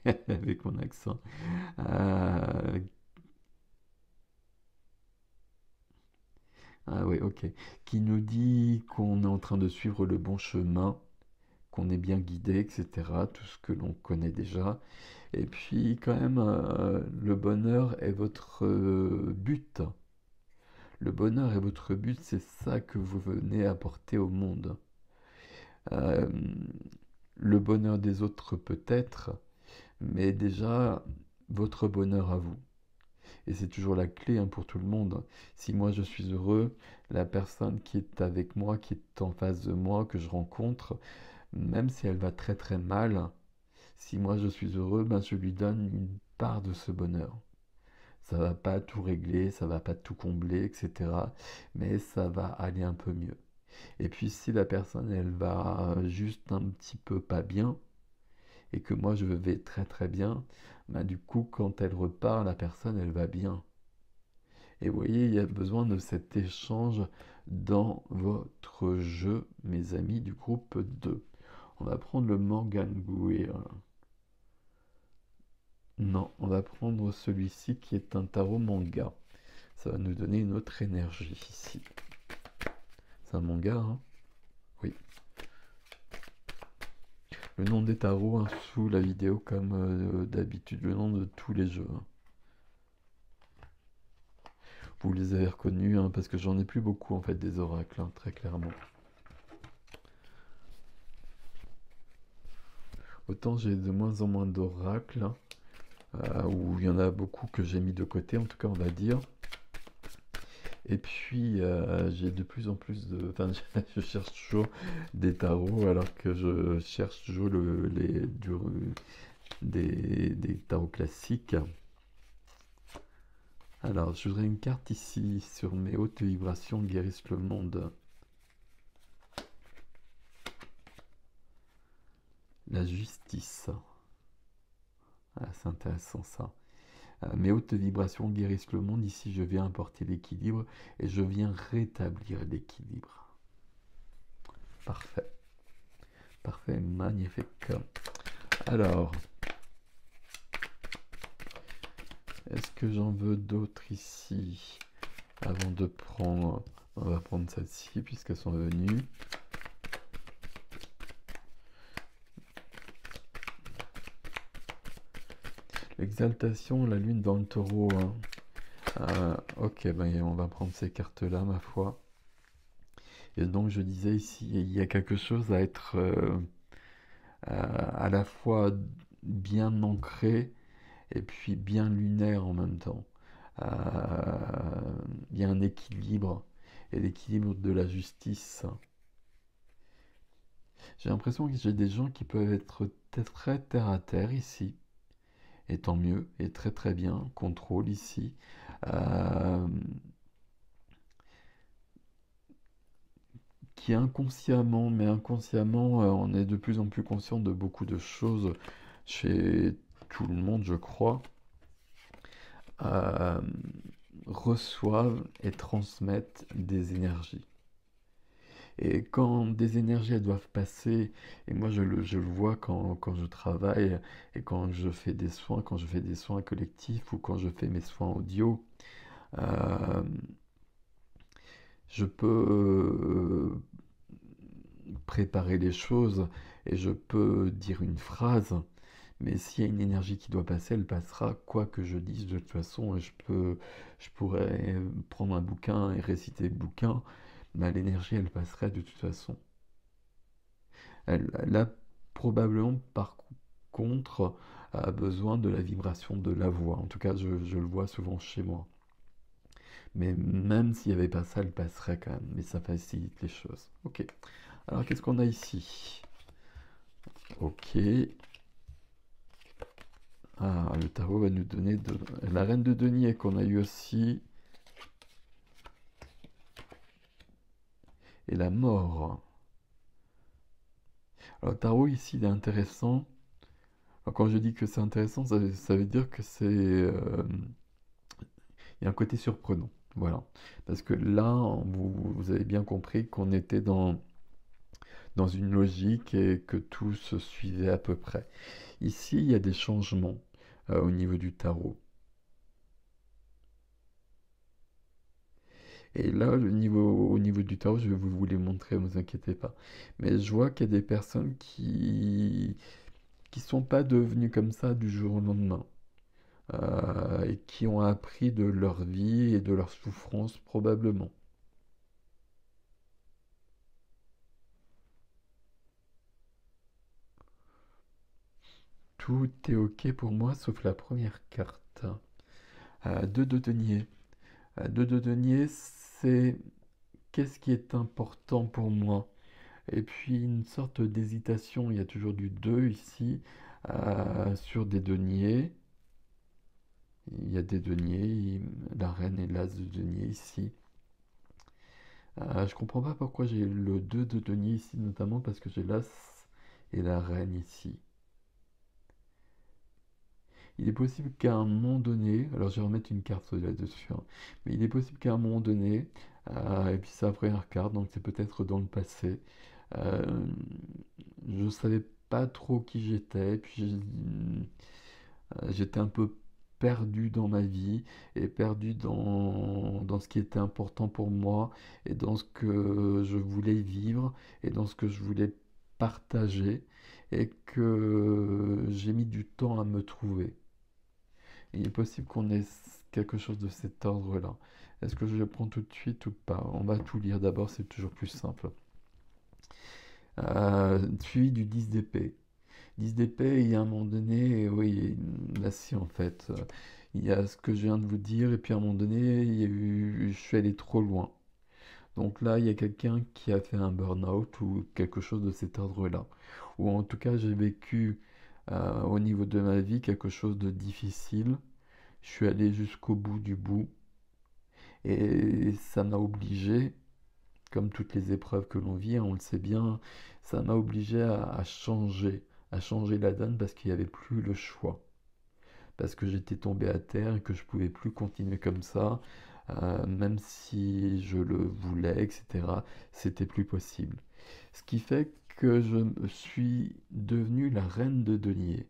avec mon accent, euh, ah oui, ok, qui nous dit qu'on est en train de suivre le bon chemin, qu'on est bien guidé, etc. Tout ce que l'on connaît déjà. Et puis quand même, le bonheur est votre but. Le bonheur est votre but, c'est ça que vous venez apporter au monde. Euh, le bonheur des autres peut-être, mais déjà votre bonheur à vous. Et c'est toujours la clé hein, pour tout le monde. Si moi je suis heureux, la personne qui est avec moi, qui est en face de moi, que je rencontre, même si elle va très très mal, si moi je suis heureux, ben, je lui donne une part de ce bonheur. Ça va pas tout régler, ça va pas tout combler, etc. Mais ça va aller un peu mieux. Et puis si la personne elle va juste un petit peu pas bien, et que moi je vais très très bien, ben, du coup quand elle repart, la personne elle va bien. Et vous voyez, il y a besoin de cet échange dans votre jeu, mes amis du groupe 2. On va prendre le Morgan Greer. Non, on va prendre celui-ci qui est un tarot manga. Ça va nous donner une autre énergie ici. C'est un manga, hein? Oui. Le nom des tarots hein, sous la vidéo comme d'habitude, le nom de tous les jeux. Hein. Vous les avez reconnus hein, parce que j'en ai plus beaucoup en fait des oracles, hein, très clairement. Autant j'ai de moins en moins d'oracles, hein, où il y en a beaucoup que j'ai mis de côté, en tout cas on va dire. Et puis j'ai de plus en plus de... Enfin, je cherche toujours des tarots alors que je cherche toujours des tarots classiques. Alors, je voudrais une carte ici sur mes hautes vibrations guérissent le monde. La justice. Ah, c'est intéressant ça. Mes hautes vibrations guérissent le monde. Ici, je viens apporter l'équilibre et je viens rétablir l'équilibre. Parfait. Parfait, magnifique. Alors, est-ce que j'en veux d'autres ici? Avant de prendre, on va prendre celle-ci puisqu'elles sont venues. L'exaltation, la lune dans le taureau. Hein. Ok, ben, on va prendre ces cartes-là, ma foi. Et donc, je disais ici, il y a quelque chose à être à la fois bien ancré et puis bien lunaire en même temps. Il y a un équilibre, et l'équilibre de la justice. J'ai l'impression que j'ai des gens qui peuvent être très terre à terre ici, et tant mieux, et très très bien, contrôle ici. Qui inconsciemment, mais inconsciemment, on est de plus en plus conscient de beaucoup de choses chez tout le monde, je crois, reçoivent et transmettent des énergies. Et quand des énergies elles doivent passer, et moi je le vois quand je travaille et quand je fais des soins collectifs ou quand je fais mes soins audio, euh, je peux préparer les choses et je peux dire une phrase, mais s'il y a une énergie qui doit passer, elle passera quoi que je dise de toute façon. Je pourrais prendre un bouquin et réciter le bouquin, mais l'énergie elle passerait de toute façon. Elle a probablement par contre a besoin de la vibration de la voix. En tout cas, je le vois souvent chez moi. Mais même s'il n'y avait pas ça, elle passerait quand même. Mais ça facilite les choses. Ok. Alors, qu'est-ce qu'on a ici? Ok. Ah, le tarot va nous donner la reine de denier qu'on a eu aussi. Et la mort. Alors, le tarot ici, il est intéressant. Alors, quand je dis que c'est intéressant, ça veut dire que c'est... il y a un côté surprenant. Voilà. Parce que là, vous avez bien compris qu'on était dans une logique et que tout se suivait à peu près. Ici, il y a des changements au niveau du tarot. Et là, au niveau du tarot, je vais vous les montrer, ne vous inquiétez pas. Mais je vois qu'il y a des personnes qui sont pas devenues comme ça du jour au lendemain. et qui ont appris de leur vie et de leur souffrance probablement. Tout est ok pour moi sauf la première carte. 2 de denier. 2 de denier, c'est qu'est-ce qui est important pour moi? Et puis une sorte d'hésitation, il y a toujours du 2 ici, sur des deniers. Il y a des deniers, la reine et l'as de denier ici. Je comprends pas pourquoi j'ai le 2 de denier ici, notamment parce que j'ai l'as et la reine ici. Il est possible qu'à un moment donné, alors je vais remettre une carte là-dessus, hein, mais il est possible qu'à un moment donné, et puis c'est la première carte, donc c'est peut-être dans le passé, euh, je savais pas trop qui j'étais, puis j'étais un peu perdu dans ma vie et perdu dans ce qui était important pour moi et dans ce que je voulais vivre et dans ce que je voulais partager et que j'ai mis du temps à me trouver. Il est possible qu'on ait quelque chose de cet ordre-là. Est-ce que je le prends tout de suite ou pas? On va tout lire d'abord, c'est toujours plus simple. Suivi du 10 d'épée. 10 d'épée, il y a un moment donné, oui, là si en fait, il y a ce que je viens de vous dire, et puis à un moment donné, il y a eu, je suis allé trop loin. Donc là, il y a quelqu'un qui a fait un burn-out ou quelque chose de cet ordre-là. Ou en tout cas, j'ai vécu au niveau de ma vie quelque chose de difficile. Je suis allé jusqu'au bout du bout. Et ça m'a obligé, comme toutes les épreuves que l'on vit, hein, on le sait bien, ça m'a obligé à changer la donne parce qu'il n'y avait plus le choix. Parce que j'étais tombé à terre et que je ne pouvais plus continuer comme ça, même si je le voulais, etc. C'était plus possible. Ce qui fait que je suis devenu la reine de denier.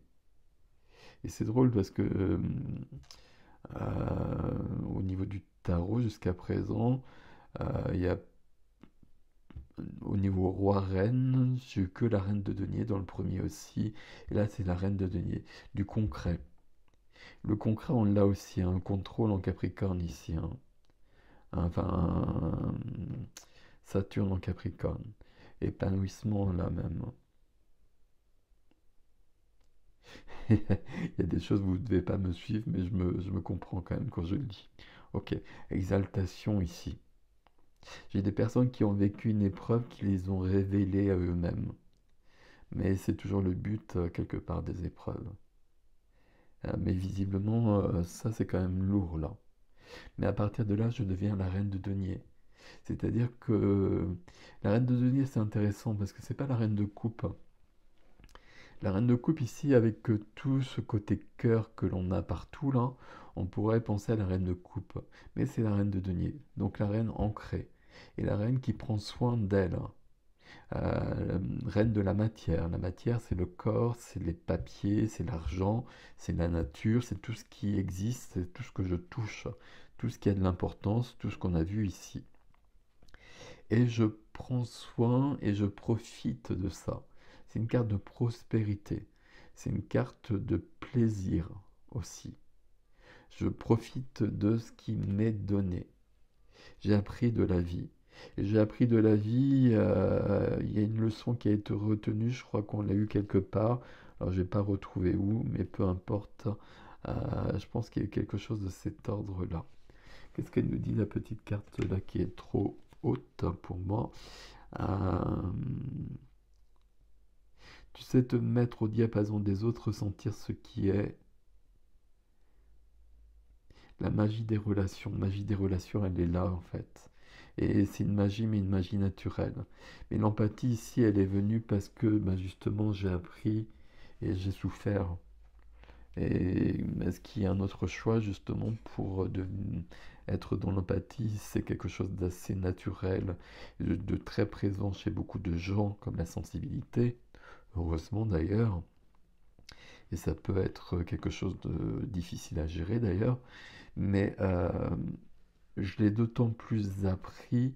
Et c'est drôle parce que au niveau du tarot jusqu'à présent, il y a au niveau roi-reine, j'ai eu que la reine de denier dans le premier aussi. Et là, c'est la reine de denier. Du concret. Le concret, on l'a aussi. Un contrôle en Capricorne ici, hein. Enfin, Saturne en Capricorne. Épanouissement là même. Il y a des choses, vous ne devez pas me suivre, mais je me comprends quand même quand je le dis. Ok, exaltation ici. J'ai des personnes qui ont vécu une épreuve qui les ont révélées à eux-mêmes. Mais c'est toujours le but, quelque part, des épreuves. Mais visiblement, ça c'est quand même lourd là. Mais à partir de là, je deviens la reine de denier. C'est-à-dire que la reine de denier, c'est intéressant parce que c'est pas la reine de coupe. La reine de coupe ici, avec tout ce côté cœur que l'on a partout là, on pourrait penser à la reine de coupe. Mais c'est la reine de denier, donc la reine ancrée. Et la reine qui prend soin d'elle. Reine de la matière. La matière, c'est le corps, c'est les papiers, c'est l'argent, c'est la nature, c'est tout ce qui existe, c'est tout ce que je touche, tout ce qui a de l'importance, tout ce qu'on a vu ici. Et je prends soin et je profite de ça. C'est une carte de prospérité. C'est une carte de plaisir aussi. Je profite de ce qui m'est donné. J'ai appris de la vie. Et j'ai appris de la vie, il y a une leçon qui a été retenue, je crois qu'on l'a eu quelque part. Alors je vais pas retrouver où, mais peu importe. Je pense qu'il y a quelque chose de cet ordre-là. Qu'est-ce qu'elle nous dit, la petite carte là qui est trop haute pour moi? Euh, Tu sais te mettre au diapason des autres, sentir ce qui est la magie des relations. Magie des relations, elle est là en fait. Et c'est une magie, mais une magie naturelle. Mais l'empathie ici, elle est venue parce que bah, justement j'ai appris et j'ai souffert. Et est-ce qu'il y a un autre choix justement pour être dans l'empathie? C'est quelque chose d'assez naturel, de très présent chez beaucoup de gens, comme la sensibilité, heureusement d'ailleurs. Et ça peut être quelque chose de difficile à gérer d'ailleurs. Mais je l'ai d'autant plus appris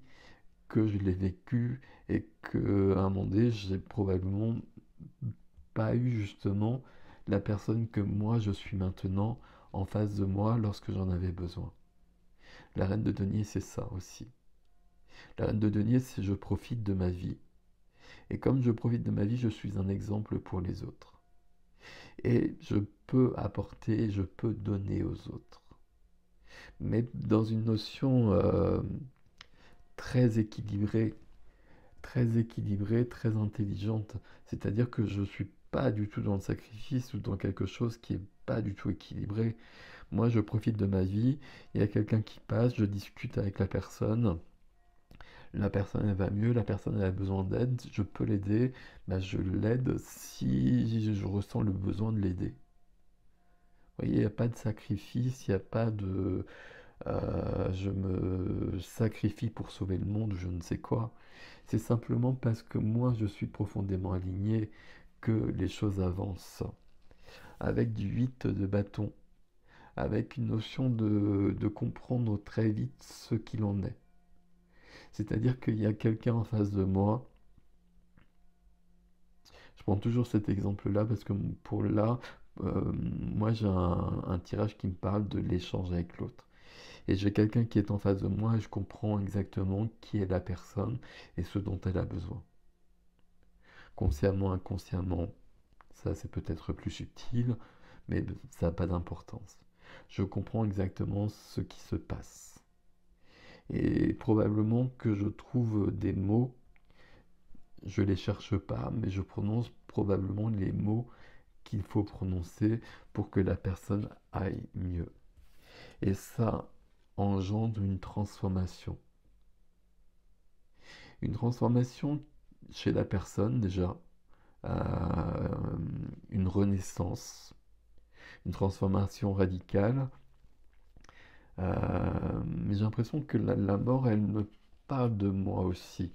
que je l'ai vécu et qu'à un moment donné, j'ai probablement pas eu justement la personne que moi je suis maintenant en face de moi lorsque j'en avais besoin. La reine de denier, c'est ça aussi. La reine de denier, c'est je profite de ma vie. Et comme je profite de ma vie, je suis un exemple pour les autres. Et je peux apporter, je peux donner aux autres. Mais dans une notion très équilibrée, très intelligente. C'est-à-dire que je ne suis pas du tout dans le sacrifice ou dans quelque chose qui n'est pas du tout équilibré. Moi, je profite de ma vie, il y a quelqu'un qui passe, je discute avec la personne elle va mieux, la personne elle a besoin d'aide, je peux l'aider, ben, je l'aide si je ressens le besoin de l'aider. Vous voyez, il n'y a pas de sacrifice, il n'y a pas de je me sacrifie pour sauver le monde, je ne sais quoi. C'est simplement parce que moi je suis profondément aligné que les choses avancent. Avec du 8 de bâton, avec une notion de comprendre très vite ce qu'il en est. C'est-à-dire qu'il y a quelqu'un en face de moi. Je prends toujours cet exemple-là parce que pour là, moi j'ai un tirage qui me parle de l'échange avec l'autre. Et j'ai quelqu'un qui est en face de moi et je comprends exactement qui est la personne et ce dont elle a besoin. Consciemment, inconsciemment, ça c'est peut-être plus subtil, mais ça n'a pas d'importance. Je comprends exactement ce qui se passe. Et probablement que je trouve des mots, je ne les cherche pas, mais je prononce probablement les mots qu'il faut prononcer pour que la personne aille mieux. Et ça engendre une transformation. Une transformation chez la personne déjà, euh, une renaissance, une transformation radicale. Mais j'ai l'impression que la mort, elle me parle de moi aussi.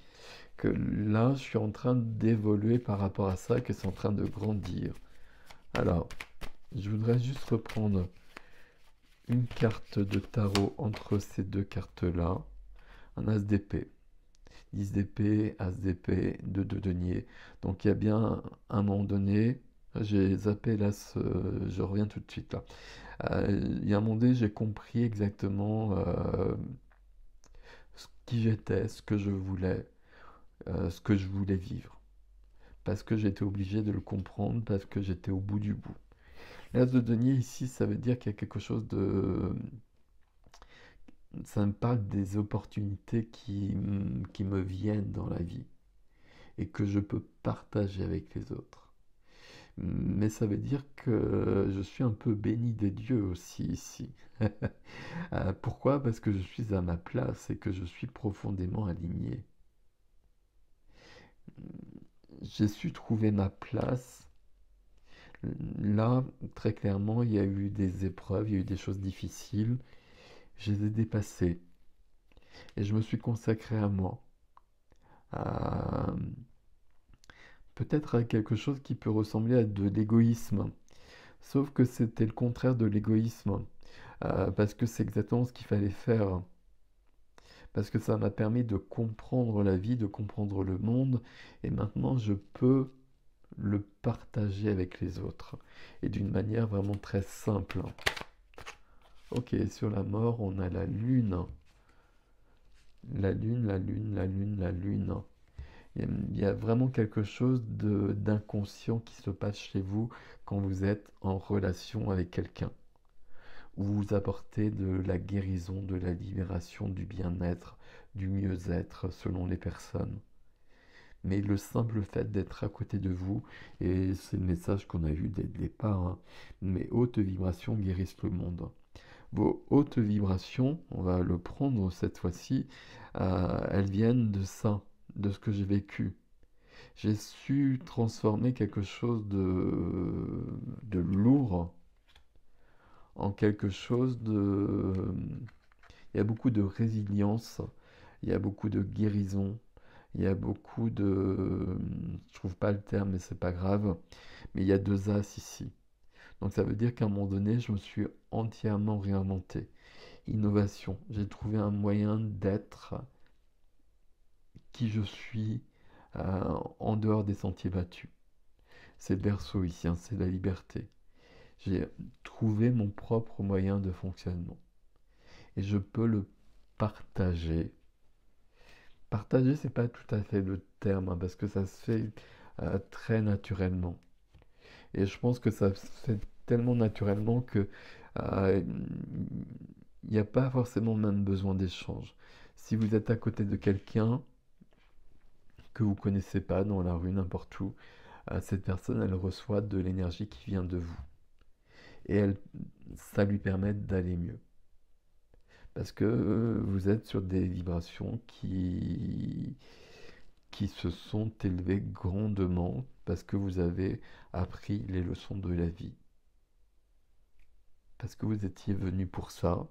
Que là, je suis en train d'évoluer par rapport à ça, que c'est en train de grandir. Alors, je voudrais juste reprendre une carte de tarot entre ces deux cartes-là. Un as d'épée. 10 d'épée, as d'épée, 2 de denier. Donc il y a bien un moment donné, j'ai zappé là, je reviens tout de suite là. Il y a un moment donné, j'ai compris exactement qui j'étais, ce que je voulais, ce que je voulais vivre. Parce que j'étais obligé de le comprendre, parce que j'étais au bout du bout. L'as de denier ici, ça veut dire qu'il y a quelque chose de... Ça me parle des opportunités qui me viennent dans la vie et que je peux partager avec les autres. Mais ça veut dire que je suis un peu béni des dieux aussi ici. Pourquoi? Parce que je suis à ma place et que je suis profondément aligné. J'ai su trouver ma place. Là, très clairement, il y a eu des épreuves, il y a eu des choses difficiles. Je les ai dépassées. Et je me suis consacré à moi. À peut-être à quelque chose qui peut ressembler à de l'égoïsme. Sauf que c'était le contraire de l'égoïsme. Parce que c'est exactement ce qu'il fallait faire. Parce que ça m'a permis de comprendre la vie, de comprendre le monde, et maintenant je peux le partager avec les autres, et d'une manière vraiment très simple. Ok, sur la mort, on a la lune. La lune, la lune, la lune, la lune. Il y a vraiment quelque chose d'inconscient qui se passe chez vous quand vous êtes en relation avec quelqu'un. Où vous apportez de la guérison, de la libération, du bien-être, du mieux-être selon les personnes. Mais le simple fait d'être à côté de vous, et c'est le message qu'on a eu dès le départ, hein, mes hautes vibrations guérissent le monde. Vos hautes vibrations, on va le prendre cette fois-ci, elles viennent de ça, de ce que j'ai vécu. J'ai su transformer quelque chose de lourd en quelque chose de... Il y a beaucoup de résilience, il y a beaucoup de guérison, il y a beaucoup de... Je trouve pas le terme, mais c'est pas grave. Mais il y a deux as ici. Donc ça veut dire qu'à un moment donné, je me suis entièrement réinventé. Innovation. J'ai trouvé un moyen d'être qui je suis en dehors des sentiers battus. C'est le berceau ici, hein, c'est la liberté. J'ai trouver mon propre moyen de fonctionnement. Et je peux le partager. Partager, c'est pas tout à fait le terme, hein, parce que ça se fait très naturellement. Et je pense que ça se fait tellement naturellement que il n'y a pas forcément même besoin d'échange. Si vous êtes à côté de quelqu'un que vous connaissez pas dans la rue, n'importe où, cette personne, elle reçoit de l'énergie qui vient de vous. Et ça lui permet d'aller mieux. Parce que vous êtes sur des vibrations qui se sont élevées grandement parce que vous avez appris les leçons de la vie. Parce que vous étiez venu pour ça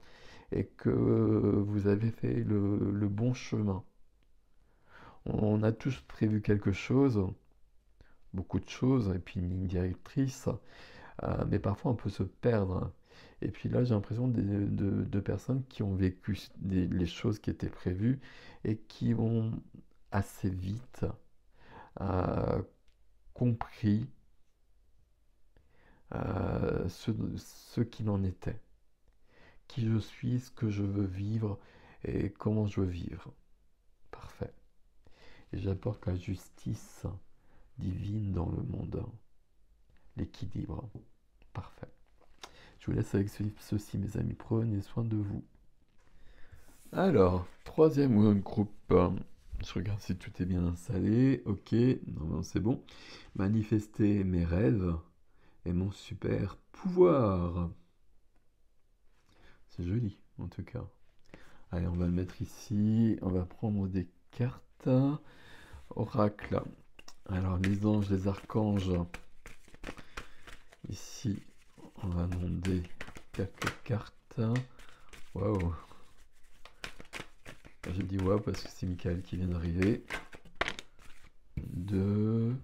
et que vous avez fait le bon chemin. On a tous prévu quelque chose, beaucoup de choses, et puis une ligne directrice, mais parfois on peut se perdre. Et puis là, j'ai l'impression de personnes qui ont vécu les choses qui étaient prévues et qui ont assez vite compris ce qu'il en était. Qui je suis, ce que je veux vivre et comment je veux vivre. Parfait. Et j'apporte la justice divine dans le monde. L'équilibre. Parfait. Je vous laisse avec ceci, mes amis. Prenez soin de vous. Alors, troisième groupe. Je regarde si tout est bien installé. Ok, non, c'est bon. Manifester mes rêves et mon super pouvoir. C'est joli, en tout cas. Allez, on va le mettre ici. On va prendre des cartes. Oracle. Alors, les anges, les archanges. Ici, on va demander quelques cartes. Waouh! Je dis waouh parce que c'est Michael qui vient d'arriver. 2.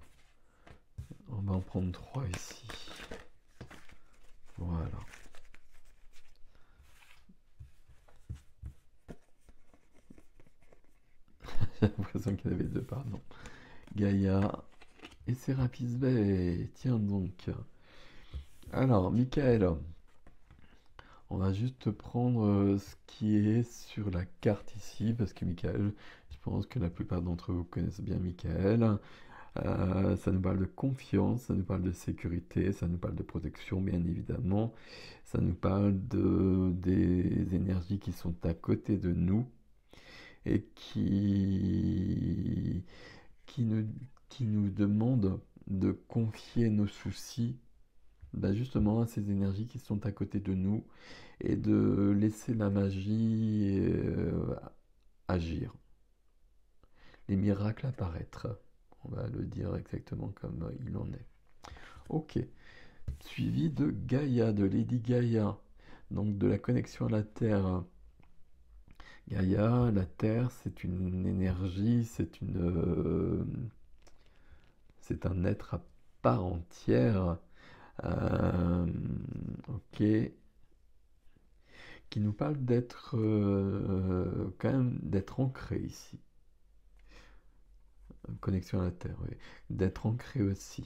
On va en prendre 3 ici. Voilà. J'ai l'impression qu'il y en avait 2, pardon. Gaïa et Sérapis Bey. Tiens donc. Alors, Michael, on va juste prendre ce qui est sur la carte ici, parce que Michael, je pense que la plupart d'entre vous connaissent bien Michael. Ça nous parle de confiance, ça nous parle de sécurité, ça nous parle de protection, bien évidemment. Ça nous parle des énergies qui sont à côté de nous et qui nous, qui nous demandent de confier nos soucis justement à ces énergies qui sont à côté de nous et de laisser la magie agir, les miracles apparaître. On va le dire exactement comme il en est. Ok. Suivi de Gaïa, de Lady Gaïa, donc de la connexion à la Terre. Gaïa, la Terre, c'est une énergie, c'est un être à part entière, ok, qui nous parle d'être quand même d'être ancré ici. Connexion à la Terre, oui. D'être ancré aussi.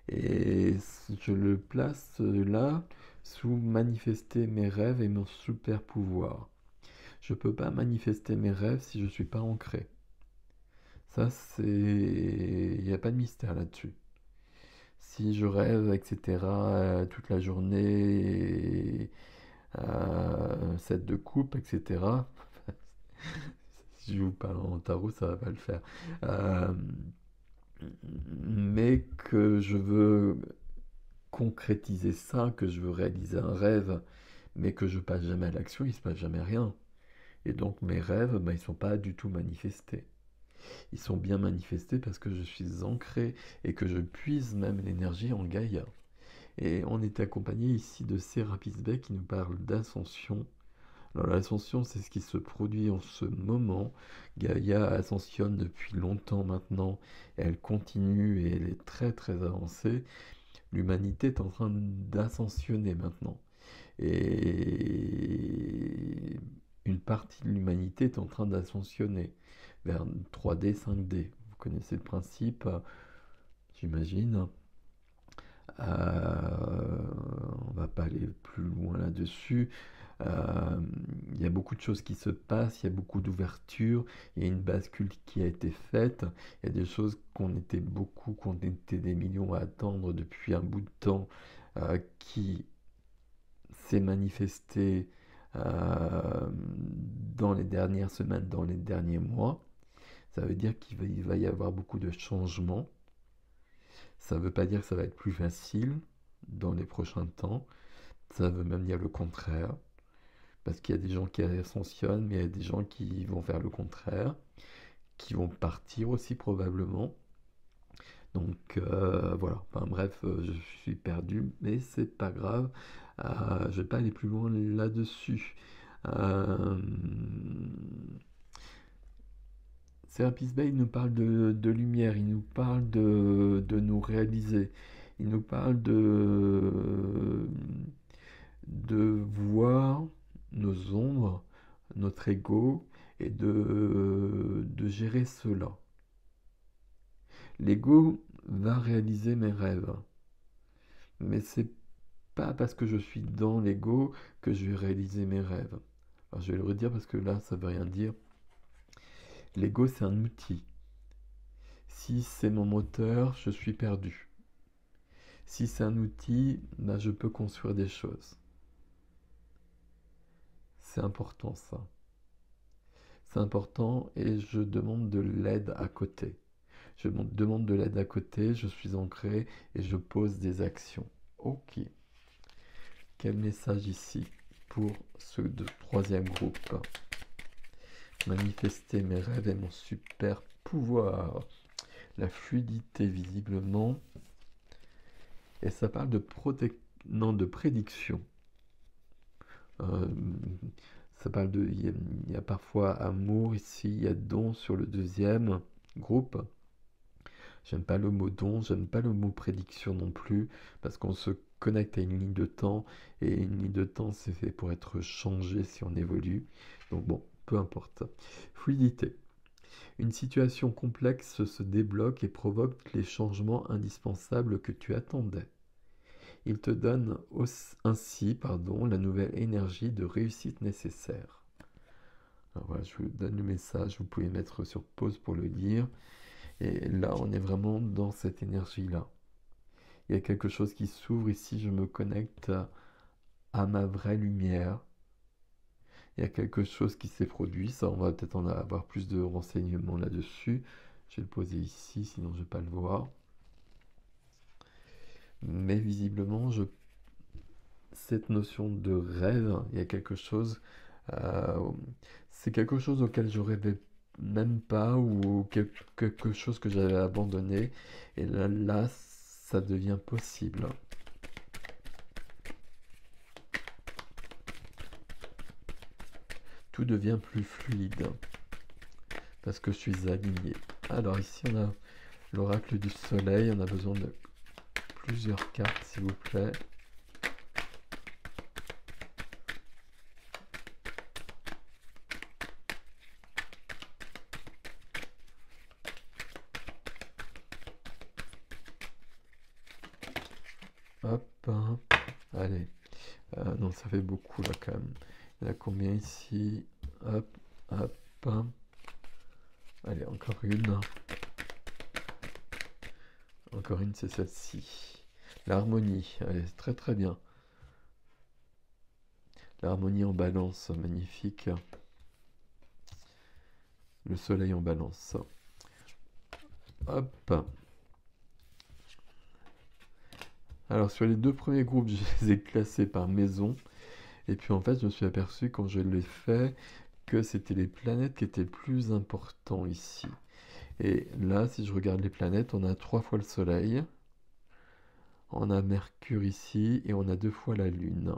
Et je le place là sous manifester mes rêves et mon super pouvoir. Je ne peux pas manifester mes rêves si je ne suis pas ancré. Ça, c'est... Il n'y a pas de mystère là-dessus. Si je rêve, etc., toute la journée, 7 de coupe, etc., si je vous parle en tarot, ça va pas le faire. Mais que je veux concrétiser ça, que je veux réaliser un rêve, mais que je passe jamais à l'action, il se passe jamais rien. Et donc mes rêves, ils sont pas du tout manifestés. Ils sont bien manifestés parce que je suis ancré et que je puise même l'énergie en Gaïa. Et on est accompagné ici de Sérapis Bey qui nous parle d'ascension. Alors l'ascension, c'est ce qui se produit en ce moment. Gaïa ascensionne depuis longtemps maintenant. Et elle continue et elle est très très avancée. L'humanité est en train d'ascensionner maintenant. Et une partie de l'humanité est en train d'ascensionner vers 3D, 5D. Vous connaissez le principe, j'imagine. On va pas aller plus loin là-dessus. Il y a beaucoup de choses qui se passent, il y a beaucoup d'ouverture, il y a une bascule qui a été faite, il y a des choses qu'on était des millions à attendre depuis un bout de temps, qui s'est manifesté euh, dans les dernières semaines, dans les derniers mois. Ça veut dire il va y avoir beaucoup de changements. Ça ne veut pas dire que ça va être plus facile dans les prochains temps. Ça veut même dire le contraire. Parce qu'il y a des gens qui ascensionnent, mais il y a des gens qui vont faire le contraire, qui vont partir aussi probablement. Donc voilà, enfin bref, je suis perdu, mais c'est pas grave. Je vais pas aller plus loin là-dessus. Euh, Serapis Bey nous parle de lumière, il nous parle de nous réaliser, il nous parle de voir nos ombres, notre ego, et de gérer cela. L'ego va réaliser mes rêves, mais c'est pas parce que je suis dans l'ego que je vais réaliser mes rêves. Alors je vais le redire parce que là ça veut rien dire. L'ego c'est un outil. Si c'est mon moteur, je suis perdu. Si c'est un outil, ben, je peux construire des choses. C'est important ça. C'est important et je demande de l'aide à côté. Je demande de l'aide à côté, je suis ancré et je pose des actions. Ok. Quel message ici pour ce troisième groupe? Manifester mes rêves et mon super pouvoir. La fluidité visiblement. Et ça parle de non, de prédiction. Euh, Ça parle de. Il y a parfois amour ici, il y a don sur le deuxième groupe. J'aime pas le mot don, j'aime pas le mot prédiction non plus, parce qu'on se connecte à une ligne de temps, et une ligne de temps c'est fait pour être changé si on évolue. Donc bon, peu importe. Fluidité. Une situation complexe se débloque et provoque les changements indispensables que tu attendais. Il te donne ainsi la nouvelle énergie de réussite nécessaire. Alors voilà, je vous donne le message, vous pouvez mettre sur pause pour le lire. Et là, on est vraiment dans cette énergie-là. Il y a quelque chose qui s'ouvre ici, je me connecte à ma vraie lumière. Il y a quelque chose qui s'est produit, ça on va peut-être en avoir plus de renseignements là-dessus. Je vais le poser ici, sinon je ne vais pas le voir. Mais visiblement, cette notion de rêve, il y a quelque chose, euh, c'est quelque chose auquel je rêvais même pas ou quelque chose que j'avais abandonné. Et là, ça devient possible. Tout devient plus fluide parce que je suis aligné. Alors ici, on a l'oracle du soleil. On a besoin de plusieurs cartes, s'il vous plaît. Hop, hein. Allez. Non, ça fait beaucoup là quand même. Il y en a combien ici? Hop, hop, hein. Allez, encore une. Encore une, c'est celle-ci. L'harmonie, allez, très très bien. L'harmonie en balance, magnifique. Le soleil en balance. Hop. Alors sur les deux premiers groupes, je les ai classés par maison. Et puis en fait, je me suis aperçu quand je l'ai fait que c'était les planètes qui étaient le plus importants ici. Et là, si je regarde les planètes, on a 3 fois le soleil. On a Mercure ici et on a 2 fois la Lune.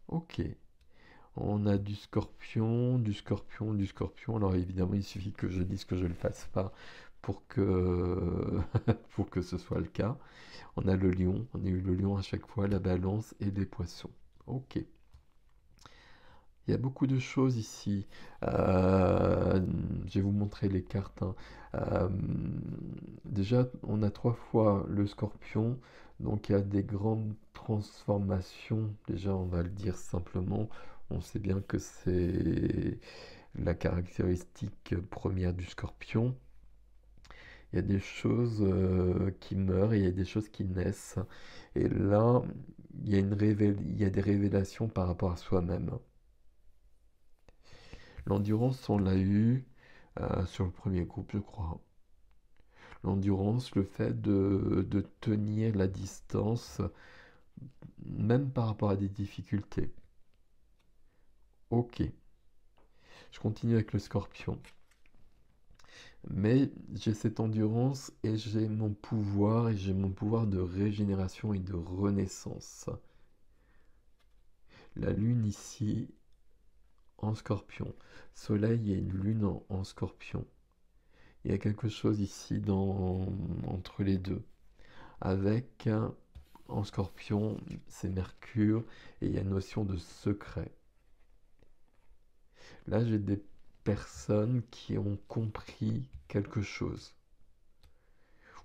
Ok. On a du Scorpion, du Scorpion, du Scorpion. Alors évidemment, il suffit que je dise que je ne le fasse pas pour que, pour que ce soit le cas. On a le Lion, on a eu le Lion à chaque fois, la Balance et les Poissons. Ok. Il y a beaucoup de choses ici. Je vais vous montrer les cartes, hein. Euh, Déjà, on a 3 fois le scorpion, donc il y a des grandes transformations. Déjà, on va le dire simplement. On sait bien que c'est la caractéristique première du scorpion. Il y a des choses qui meurent et il y a des choses qui naissent. Et là, il y a des révélations par rapport à soi-même. L'endurance, on l'a eu sur le premier groupe, je crois. L'endurance, le fait de tenir la distance, même par rapport à des difficultés. Ok, je continue avec le scorpion. Mais j'ai cette endurance et j'ai mon pouvoir de régénération et de renaissance. La lune ici en scorpion. Soleil et une lune en scorpion. Il y a quelque chose ici entre les deux. Avec en scorpion, c'est Mercure et il y a une notion de secret. Là, j'ai des personnes qui ont compris quelque chose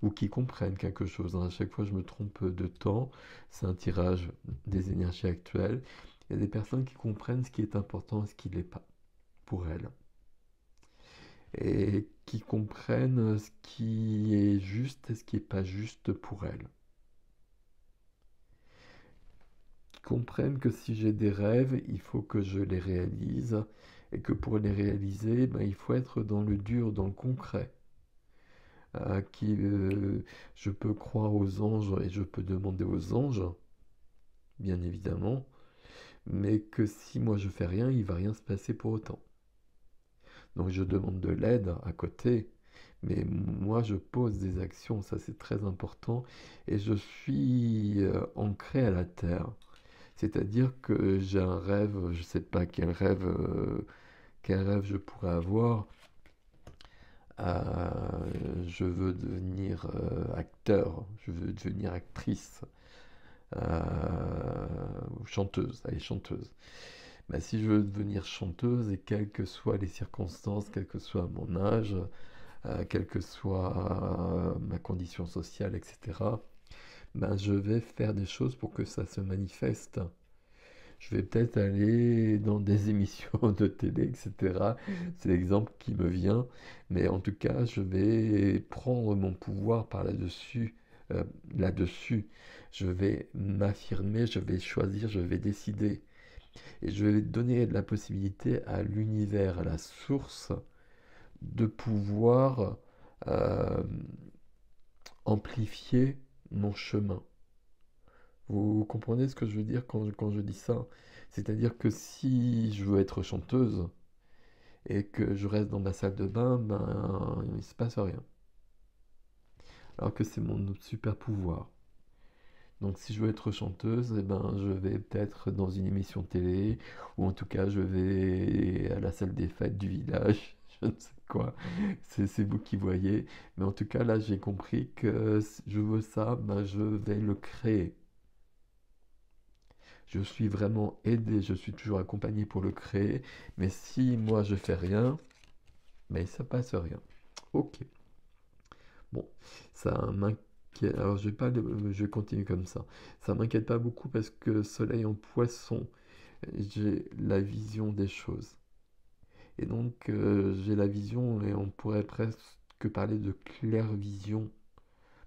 ou qui comprennent quelque chose, hein. À chaque fois, je me trompe de temps. C'est un tirage des énergies actuelles. Il y a des personnes qui comprennent ce qui est important et ce qui ne l'est pas pour elles. Et qui comprennent ce qui est juste et ce qui n'est pas juste pour elles. Qui comprennent que si j'ai des rêves, il faut que je les réalise et que pour les réaliser, ben, il faut être dans le dur, dans le concret. Euh, qui, euh, je peux croire aux anges et je peux demander aux anges, bien évidemment, mais que si moi je fais rien, il va rien se passer pour autant. Donc je demande de l'aide à côté, mais moi je pose des actions, ça c'est très important, et je suis ancré à la terre. C'est-à-dire que j'ai un rêve, je ne sais pas quel rêve je pourrais avoir. Je veux devenir acteur, je veux devenir actrice, ou chanteuse, allez, chanteuse. Bah, si je veux devenir chanteuse, et quelles que soient les circonstances, quel que soit mon âge, quelle que soit ma condition sociale, etc., ben, je vais faire des choses pour que ça se manifeste. Je vais peut-être aller dans des émissions de télé, etc. C'est l'exemple qui me vient. Mais en tout cas, je vais prendre mon pouvoir par là-dessus. Là-dessus, je vais m'affirmer, je vais choisir, je vais décider. Et je vais donner la possibilité à l'univers, à la source, de pouvoir euh, amplifier mon chemin. Vous comprenez ce que je veux dire quand je dis ça? C'est-à-dire que si je veux être chanteuse et que je reste dans ma salle de bain, ben il ne se passe rien. Alors que c'est mon super pouvoir. Donc si je veux être chanteuse, eh ben, je vais peut-être dans une émission télé, ou en tout cas je vais à la salle des fêtes du village, je ne sais quoi, c'est vous qui voyez. Mais en tout cas là j'ai compris que si je veux ça, ben, je vais le créer. Je suis vraiment aidé, je suis toujours accompagné pour le créer, mais si moi je fais rien, mais ça passe rien. Ok, bon, ça m'inquiète. Alors je vais continuer comme ça. Ça m'inquiète pas beaucoup parce que Soleil en Poisson, j'ai la vision des choses. Et donc j'ai la vision et on pourrait presque parler de clairvision,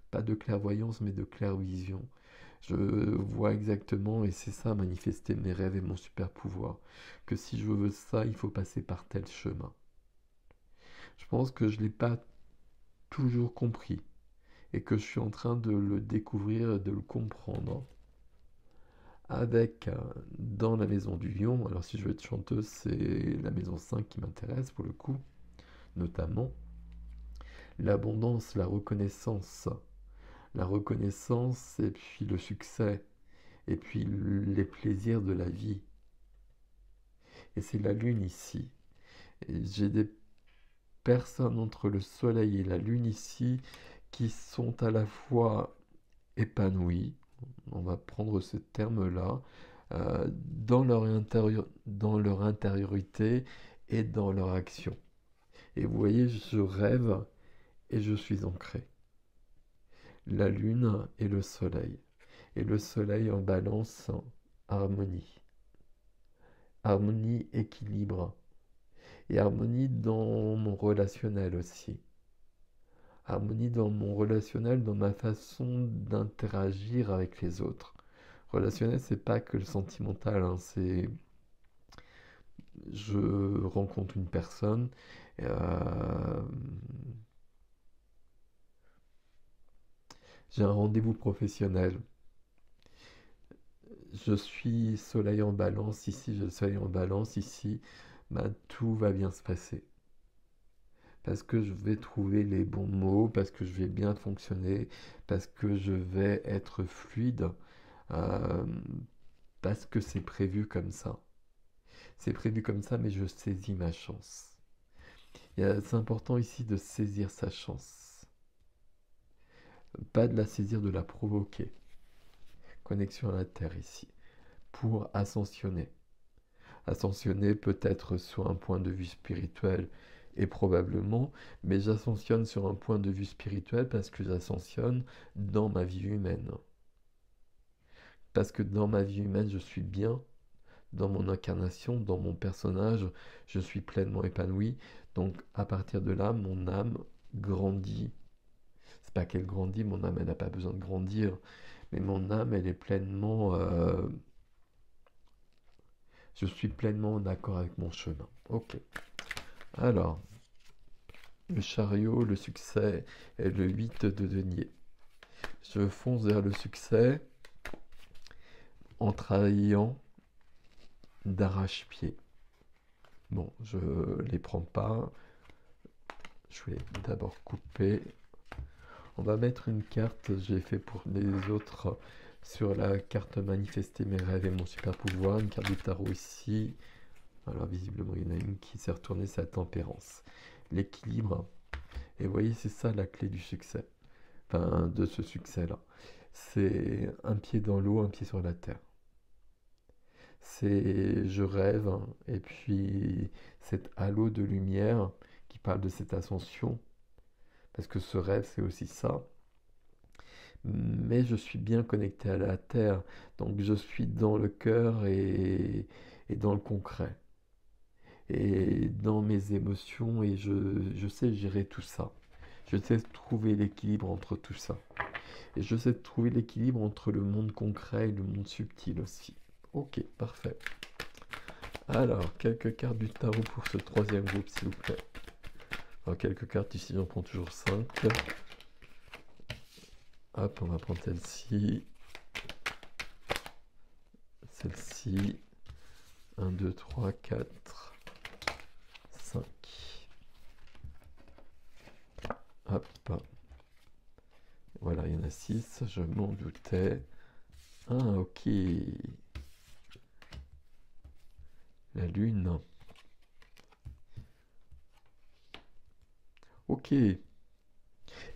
pas de clairvoyance, mais de clairvision. Je vois exactement, et c'est ça manifester mes rêves et mon super pouvoir, que si je veux ça, il faut passer par tel chemin. Je pense que je ne l'ai pas toujours compris et que je suis en train de le découvrir, de le comprendre. Avec, dans la maison du lion, alors si je veux être chanteuse, c'est la maison 5 qui m'intéresse pour le coup, notamment l'abondance, la reconnaissance et puis le succès, et puis les plaisirs de la vie. Et c'est la lune ici. Et j'ai des personnes entre le soleil et la lune ici qui sont à la fois épanouies, on va prendre ce terme-là, dans leur intériorité et dans leur action. Et vous voyez, je rêve et je suis ancré. La lune et le soleil. Et le soleil en balance, harmonie. Harmonie, équilibre. Et harmonie dans mon relationnel aussi. Harmonie dans mon relationnel, dans ma façon d'interagir avec les autres. Relationnel, c'est pas que le sentimental, hein, c'est je rencontre une personne, euh, j'ai un rendez-vous professionnel. Je suis soleil en balance ici, je soleil en balance ici, ben, tout va bien se passer. Parce que je vais trouver les bons mots, parce que je vais bien fonctionner, parce que je vais être fluide, euh, parce que c'est prévu comme ça. C'est prévu comme ça, mais je saisis ma chance. C'est important ici de saisir sa chance. Pas de la saisir, de la provoquer. Connexion à la Terre ici. Pour ascensionner. Ascensionner peut-être sur un point de vue spirituel et probablement, mais j'ascensionne sur un point de vue spirituel parce que j'ascensionne dans ma vie humaine. Parce que dans ma vie humaine, je suis bien, dans mon incarnation, dans mon personnage, je suis pleinement épanoui. Donc à partir de là, mon âme grandit. C'est pas qu'elle grandit, mon âme, elle n'a pas besoin de grandir, mais mon âme, elle est pleinement... je suis pleinement en accord avec mon chemin. Ok. Alors, le chariot, le succès et le 8 de denier. Je fonce vers le succès en travaillant d'arrache-pied. Bon, je les prends pas. Je vais d'abord couper. On va mettre une carte, j'ai fait pour les autres sur la carte manifester mes rêves et mon super pouvoir, une carte du tarot ici. Alors visiblement il y en a une qui s'est retournée, c'est la tempérance. L'équilibre. Et vous voyez, c'est ça la clé du succès. Enfin, de ce succès-là. C'est un pied dans l'eau, un pied sur la terre. C'est je rêve, et puis cet halo de lumière qui parle de cette ascension, parce que ce rêve, c'est aussi ça. Mais je suis bien connecté à la terre, donc je suis dans le cœur et dans le concret, et dans mes émotions, et je sais gérer tout ça. Je sais trouver l'équilibre entre tout ça. Et je sais trouver l'équilibre entre le monde concret et le monde subtil aussi. Ok, parfait. Alors, quelques cartes du tarot pour ce troisième groupe, s'il vous plaît. Alors, quelques cartes ici, j'en prends toujours 5. Hop, on va prendre celle-ci. Celle-ci. 1, 2, 3, 4, 5. Hop. Voilà, il y en a 6, je m'en doutais. Ah, ok. La lune. Ok. Et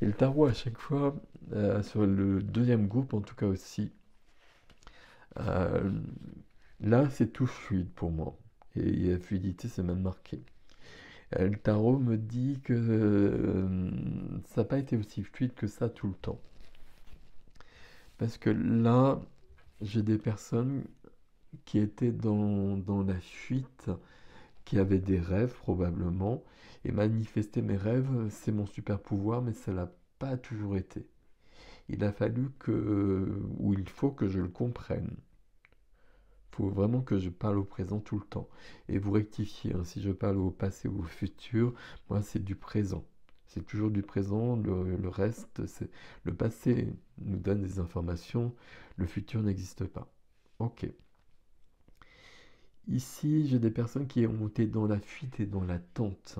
le tarot, à chaque fois, sur le deuxième groupe en tout cas aussi, euh, là c'est tout fluide pour moi. Et la fluidité, c'est même marqué. Le tarot me dit que ça n'a pas été aussi fluide que ça tout le temps. Parce que là, j'ai des personnes qui étaient dans la fuite, qui avaient des rêves probablement, et manifester mes rêves, c'est mon super pouvoir, mais ça l'a pas toujours été. Il a fallu que, ou il faut que je le comprenne. Il faut vraiment que je parle au présent tout le temps. Et vous rectifiez, hein, si je parle au passé ou au futur, moi c'est du présent. C'est toujours du présent, le reste, c'est... Le passé nous donne des informations, le futur n'existe pas. Ok. Ici, j'ai des personnes qui ont été dans la fuite et dans l'attente.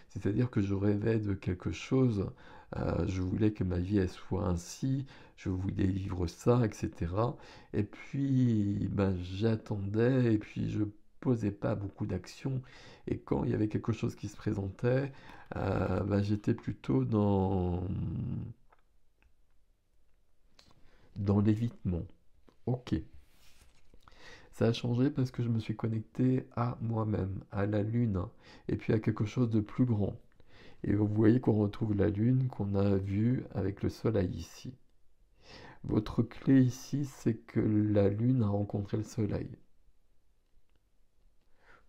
C'est-à-dire que je rêvais de quelque chose, je voulais que ma vie elle soit ainsi, je voulais vivre ça, etc. Et puis, ben, j'attendais et puis je posais pas beaucoup d'actions. Et quand il y avait quelque chose qui se présentait, ben, j'étais plutôt dans l'évitement. Ok. Ça a changé parce que je me suis connecté à moi-même, à la Lune, et puis à quelque chose de plus grand. Et vous voyez qu'on retrouve la Lune qu'on a vue avec le Soleil ici. Votre clé ici, c'est que la Lune a rencontré le Soleil.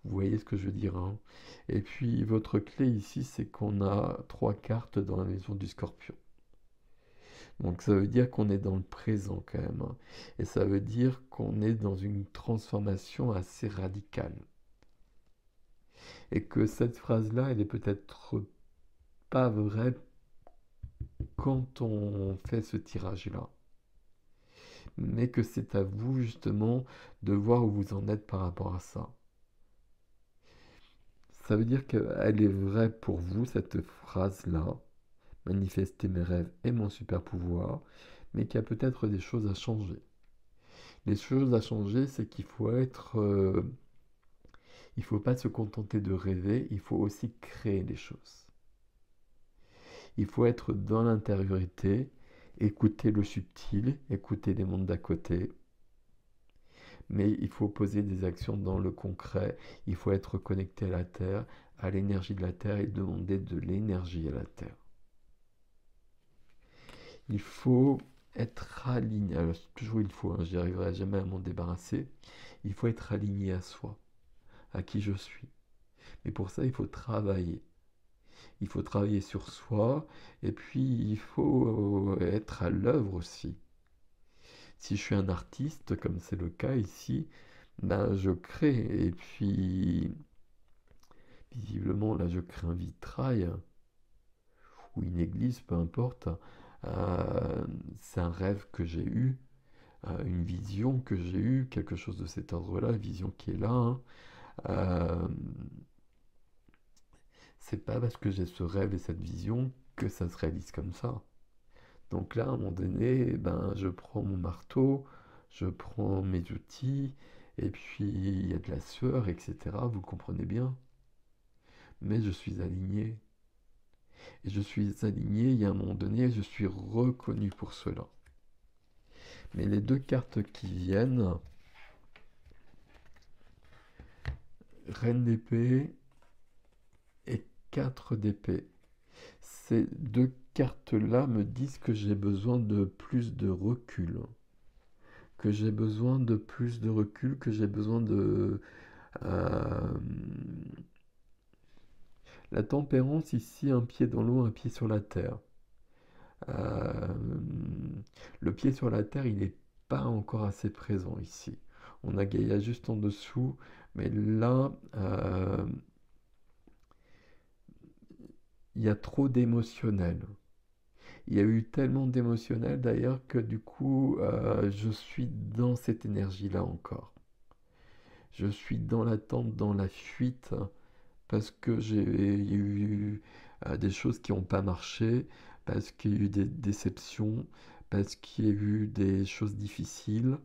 Vous voyez ce que je veux dire, hein? Et puis votre clé ici, c'est qu'on a 3 cartes dans la maison du Scorpion. Donc ça veut dire qu'on est dans le présent quand même, hein. Et ça veut dire qu'on est dans une transformation assez radicale. Et que cette phrase-là, elle est peut-être pas vraie quand on fait ce tirage-là. Mais que c'est à vous justement de voir où vous en êtes par rapport à ça. Ça veut dire qu'elle est vraie pour vous, cette phrase-là, manifester mes rêves et mon super pouvoir, mais qu'il y a peut-être des choses à changer. Les choses à changer, c'est qu'il faut il faut pas se contenter de rêver, il faut aussi créer les choses. Il faut être dans l'intériorité, écouter le subtil, écouter les mondes d'à côté, mais il faut poser des actions dans le concret, il faut être connecté à la Terre, à l'énergie de la Terre et demander de l'énergie à la Terre. Il faut être aligné, alors toujours il faut, hein, j'y arriverai jamais à m'en débarrasser, il faut être aligné à soi, à qui je suis. Mais pour ça, il faut travailler. Il faut travailler sur soi et puis il faut être à l'œuvre aussi. Si je suis un artiste, comme c'est le cas ici, ben je crée et puis visiblement là je crée un vitrail ou une église, peu importe. C'est un rêve que j'ai eu, une vision que j'ai eue, quelque chose de cet ordre-là, vision qui est là, hein. Euh, c'est pas parce que j'ai ce rêve et cette vision que ça se réalise comme ça. Donc là, à un moment donné, ben, je prends mon marteau, je prends mes outils, et puis il y a de la sueur, etc. Vous comprenez bien. Mais je suis aligné. Et je suis aligné, il y a un moment donné, je suis reconnu pour cela. Mais les 2 cartes qui viennent, Reine d'épée et 4 d'épée. Ces 2 cartes-là me disent que j'ai besoin de plus de recul. Que j'ai besoin de plus de recul, que j'ai besoin de... euh, la tempérance ici, un pied dans l'eau, un pied sur la terre. Euh, le pied sur la terre, il n'est pas encore assez présent ici. On a Gaïa juste en dessous, mais là, il y a trop d'émotionnel. Il y a eu tellement d'émotionnel d'ailleurs que du coup, je suis dans cette énergie-là encore. Je suis dans l'attente, dans la fuite, parce que il y a eu des choses qui n'ont pas marché, parce qu'il y a eu des déceptions, parce qu'il y a eu des choses difficiles,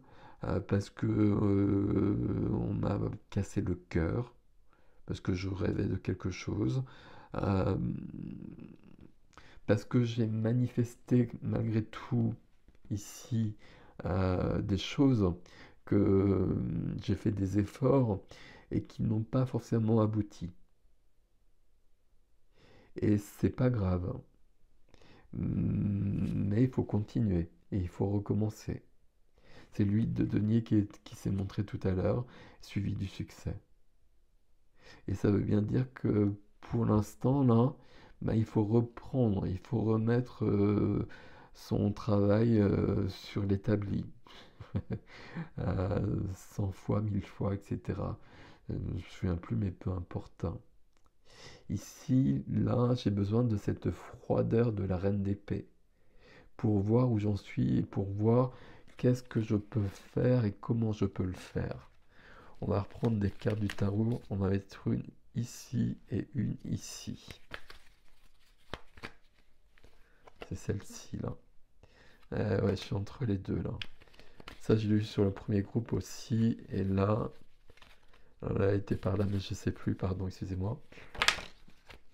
parce que on m'a cassé le cœur, parce que je rêvais de quelque chose, euh, parce que j'ai manifesté malgré tout ici des choses que j'ai fait des efforts et qui n'ont pas forcément abouti. Et c'est pas grave. Mais il faut continuer et il faut recommencer. C'est l'huile de denier qui s'est montré tout à l'heure, suivi du succès. Et ça veut bien dire que pour l'instant, là, bah, il faut reprendre, il faut remettre son travail sur l'établi. 100 fois, 1000 fois, etc. Je ne me souviens plus, mais peu importe, hein. Ici, là, j'ai besoin de cette froideur de la reine d'épée pour voir où j'en suis et pour voir qu'est-ce que je peux faire et comment je peux le faire. On va reprendre des cartes du tarot, on va mettre une ici et une ici. C'est celle-ci là. Ouais, je suis entre les deux là. Ça, je l'ai eu sur le premier groupe aussi. Et là, elle a été par là, mais je sais plus, pardon, excusez-moi.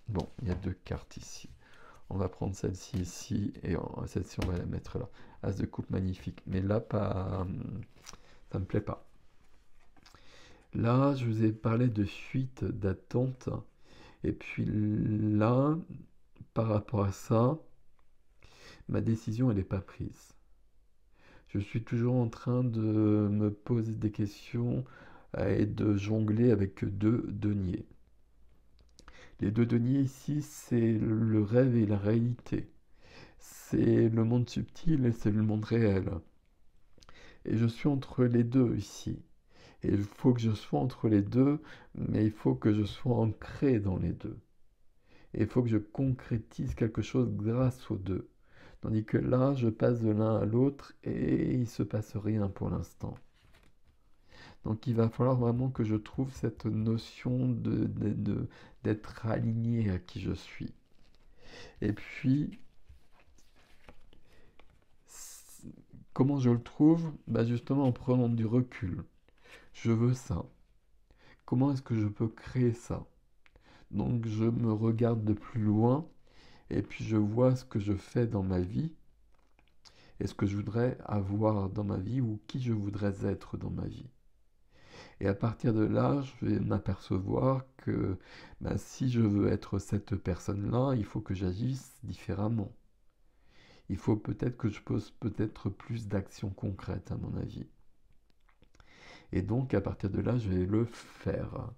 Bon, il y a 2 cartes ici. On va prendre celle-ci ici et celle-ci, on va la mettre là. As de coupe magnifique. Mais là, pas, ça me plaît pas. Là, je vous ai parlé de fuite, d'attente. Et puis là, par rapport à ça, ma décision, elle n'est pas prise. Je suis toujours en train de me poser des questions et de jongler avec deux deniers. Les deux deniers ici, c'est le rêve et la réalité. C'est le monde subtil et c'est le monde réel. Et je suis entre les deux ici. Et il faut que je sois entre les deux, mais il faut que je sois ancré dans les deux. Et il faut que je concrétise quelque chose grâce aux deux. Tandis que là, je passe de l'un à l'autre et il ne se passe rien pour l'instant. Donc il va falloir vraiment que je trouve cette notion d'être aligné à qui je suis. Et puis, comment je le trouve? Bah justement en prenant du recul. Je veux ça. Comment est-ce que je peux créer ça? Donc je me regarde de plus loin et puis je vois ce que je fais dans ma vie et ce que je voudrais avoir dans ma vie ou qui je voudrais être dans ma vie. Et à partir de là, je vais m'apercevoir que ben, si je veux être cette personne-là, il faut que j'agisse différemment. Il faut peut-être que je pose peut-être plus d'actions concrètes à mon avis. Et donc à partir de là, je vais le faire.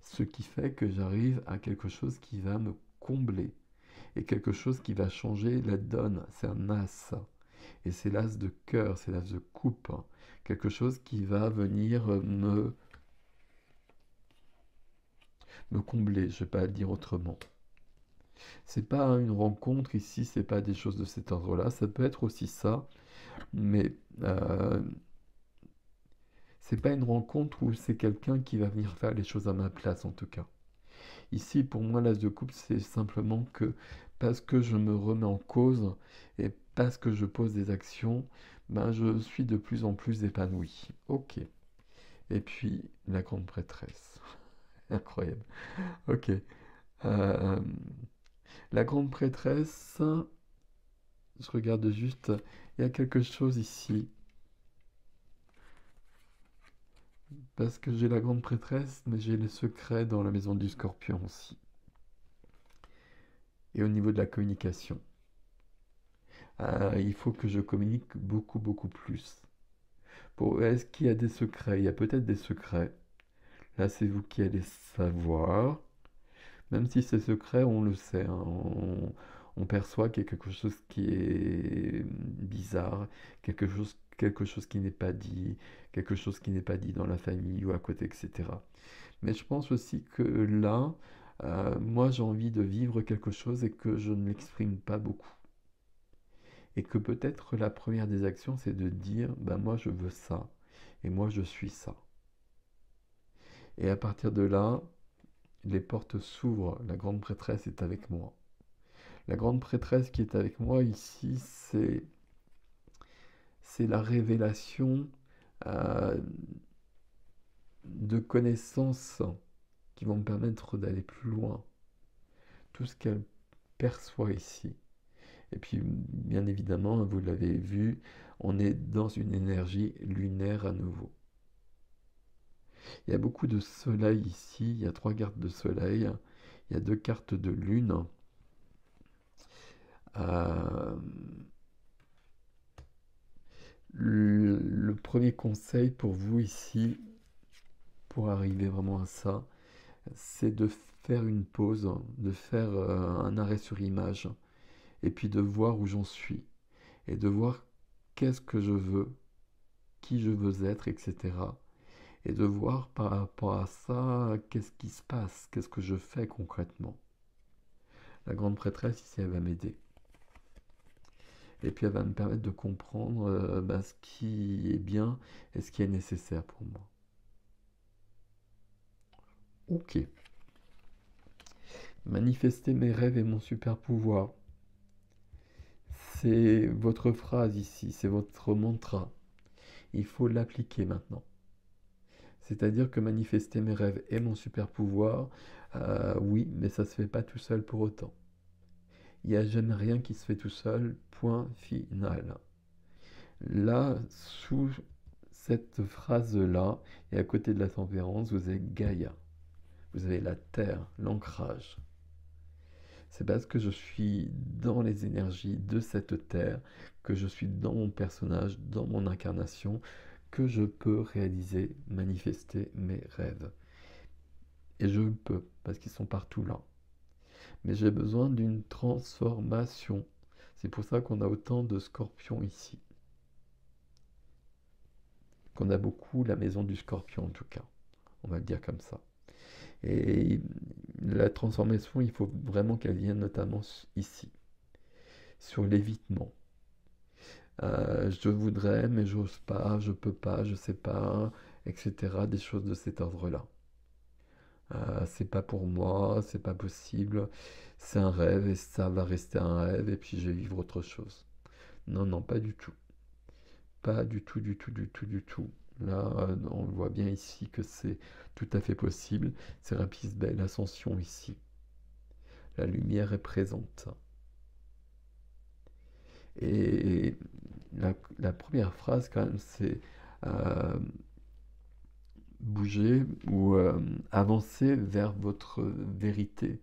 Ce qui fait que j'arrive à quelque chose qui va me combler et quelque chose qui va changer la donne. C'est un as. Et c'est l'as de cœur, c'est l'as de coupe. Quelque chose qui va venir me combler, je ne vais pas le dire autrement. C'est pas une rencontre ici, c'est pas des choses de cet ordre-là. Ça peut être aussi ça, mais c'est pas une rencontre où c'est quelqu'un qui va venir faire les choses à ma place en tout cas. Ici, pour moi, l'as de coupe, c'est simplement que parce que je me remets en cause et parce que je pose des actions, ben je suis de plus en plus épanoui. Ok. Et puis la grande prêtresse. Incroyable. Ok. Euh, la grande prêtresse, je regarde juste, il y a quelque chose ici. Parce que j'ai la grande prêtresse, mais j'ai les secrets dans la maison du scorpion aussi. Et au niveau de la communication. Il faut que je communique beaucoup, beaucoup plus. Est-ce qu'il y a des secrets? Il y a peut-être des secrets. Là, c'est vous qui allez savoir. Même si c'est secret, on le sait, hein. On perçoit qu'il y a quelque chose qui est bizarre, quelque chose qui n'est pas dit, quelque chose qui n'est pas dit dans la famille ou à côté, etc. Mais je pense aussi que là, moi j'ai envie de vivre quelque chose et que je ne l'exprime pas beaucoup. Et que peut-être la première des actions, c'est de dire, ben moi je veux ça, et moi je suis ça. Et à partir de là, les portes s'ouvrent, la grande prêtresse est avec moi. La grande prêtresse qui est avec moi ici, c'est la révélation euh, de connaissances qui vont me permettre d'aller plus loin. Tout ce qu'elle perçoit ici. Et puis, bien évidemment, vous l'avez vu, on est dans une énergie lunaire à nouveau. Il y a beaucoup de soleil ici, il y a 3 cartes de soleil, il y a 2 cartes de lune. Euh, le premier conseil pour vous ici, pour arriver vraiment à ça, c'est de faire une pause, de faire un arrêt sur image, et puis de voir où j'en suis, et de voir qu'est-ce que je veux, qui je veux être, etc. Et de voir par rapport à ça, qu'est-ce qui se passe, qu'est-ce que je fais concrètement. La grande prêtresse ici, elle va m'aider. Et puis elle va me permettre de comprendre ce qui est bien et ce qui est nécessaire pour moi. Ok. Manifester mes rêves et mon super pouvoir. C'est votre phrase ici, c'est votre mantra. Il faut l'appliquer maintenant. C'est-à-dire que manifester mes rêves et mon super pouvoir, oui, mais ça ne se fait pas tout seul pour autant. Il n'y a jamais rien qui se fait tout seul, point final. Là, sous cette phrase-là, et à côté de la tempérance, vous avez Gaïa. Vous avez la terre, l'ancrage. C'est parce que je suis dans les énergies de cette terre, que je suis dans mon personnage, dans mon incarnation, que je peux réaliser, manifester mes rêves. Et je peux, parce qu'ils sont partout là. Mais j'ai besoin d'une transformation. C'est pour ça qu'on a autant de scorpions ici. Qu'on a beaucoup la maison du scorpion en tout cas. On va le dire comme ça. Et la transformation, il faut vraiment qu'elle vienne notamment ici, sur l'évitement. Je voudrais, mais j'ose pas, je peux pas, je sais pas, etc. Des choses de cet ordre-là. C'est pas pour moi, c'est pas possible, c'est un rêve et ça va rester un rêve et puis je vais vivre autre chose. Non, non, pas du tout. Pas du tout, du tout, du tout, du tout. Là, on voit bien ici que c'est tout à fait possible. Sérapis Belle Ascension ici. La lumière est présente. Et la première phrase, quand même, c'est bouger ou avancer vers votre vérité.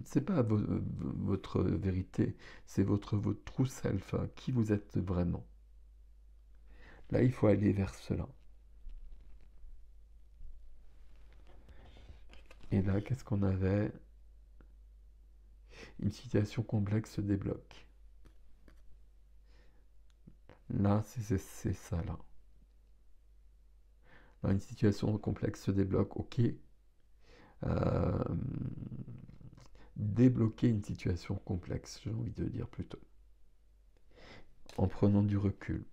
C'est pas votre vérité, c'est votre true self, hein, qui vous êtes vraiment. Là, il faut aller vers cela. Et là, qu'est-ce qu'on avait? Une situation complexe se débloque. Là, c'est ça, là. Là, une situation complexe se débloque, ok. Euh, Débloquer une situation complexe, j'ai envie de dire plutôt. En prenant du recul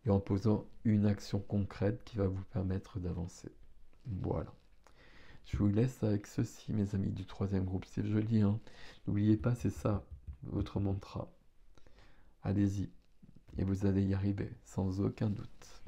et en posant une action concrète qui va vous permettre d'avancer. Voilà. Je vous laisse avec ceci, mes amis du troisième groupe. C'est joli, hein? N'oubliez pas, c'est ça, votre mantra. Allez-y, et vous allez y arriver, sans aucun doute.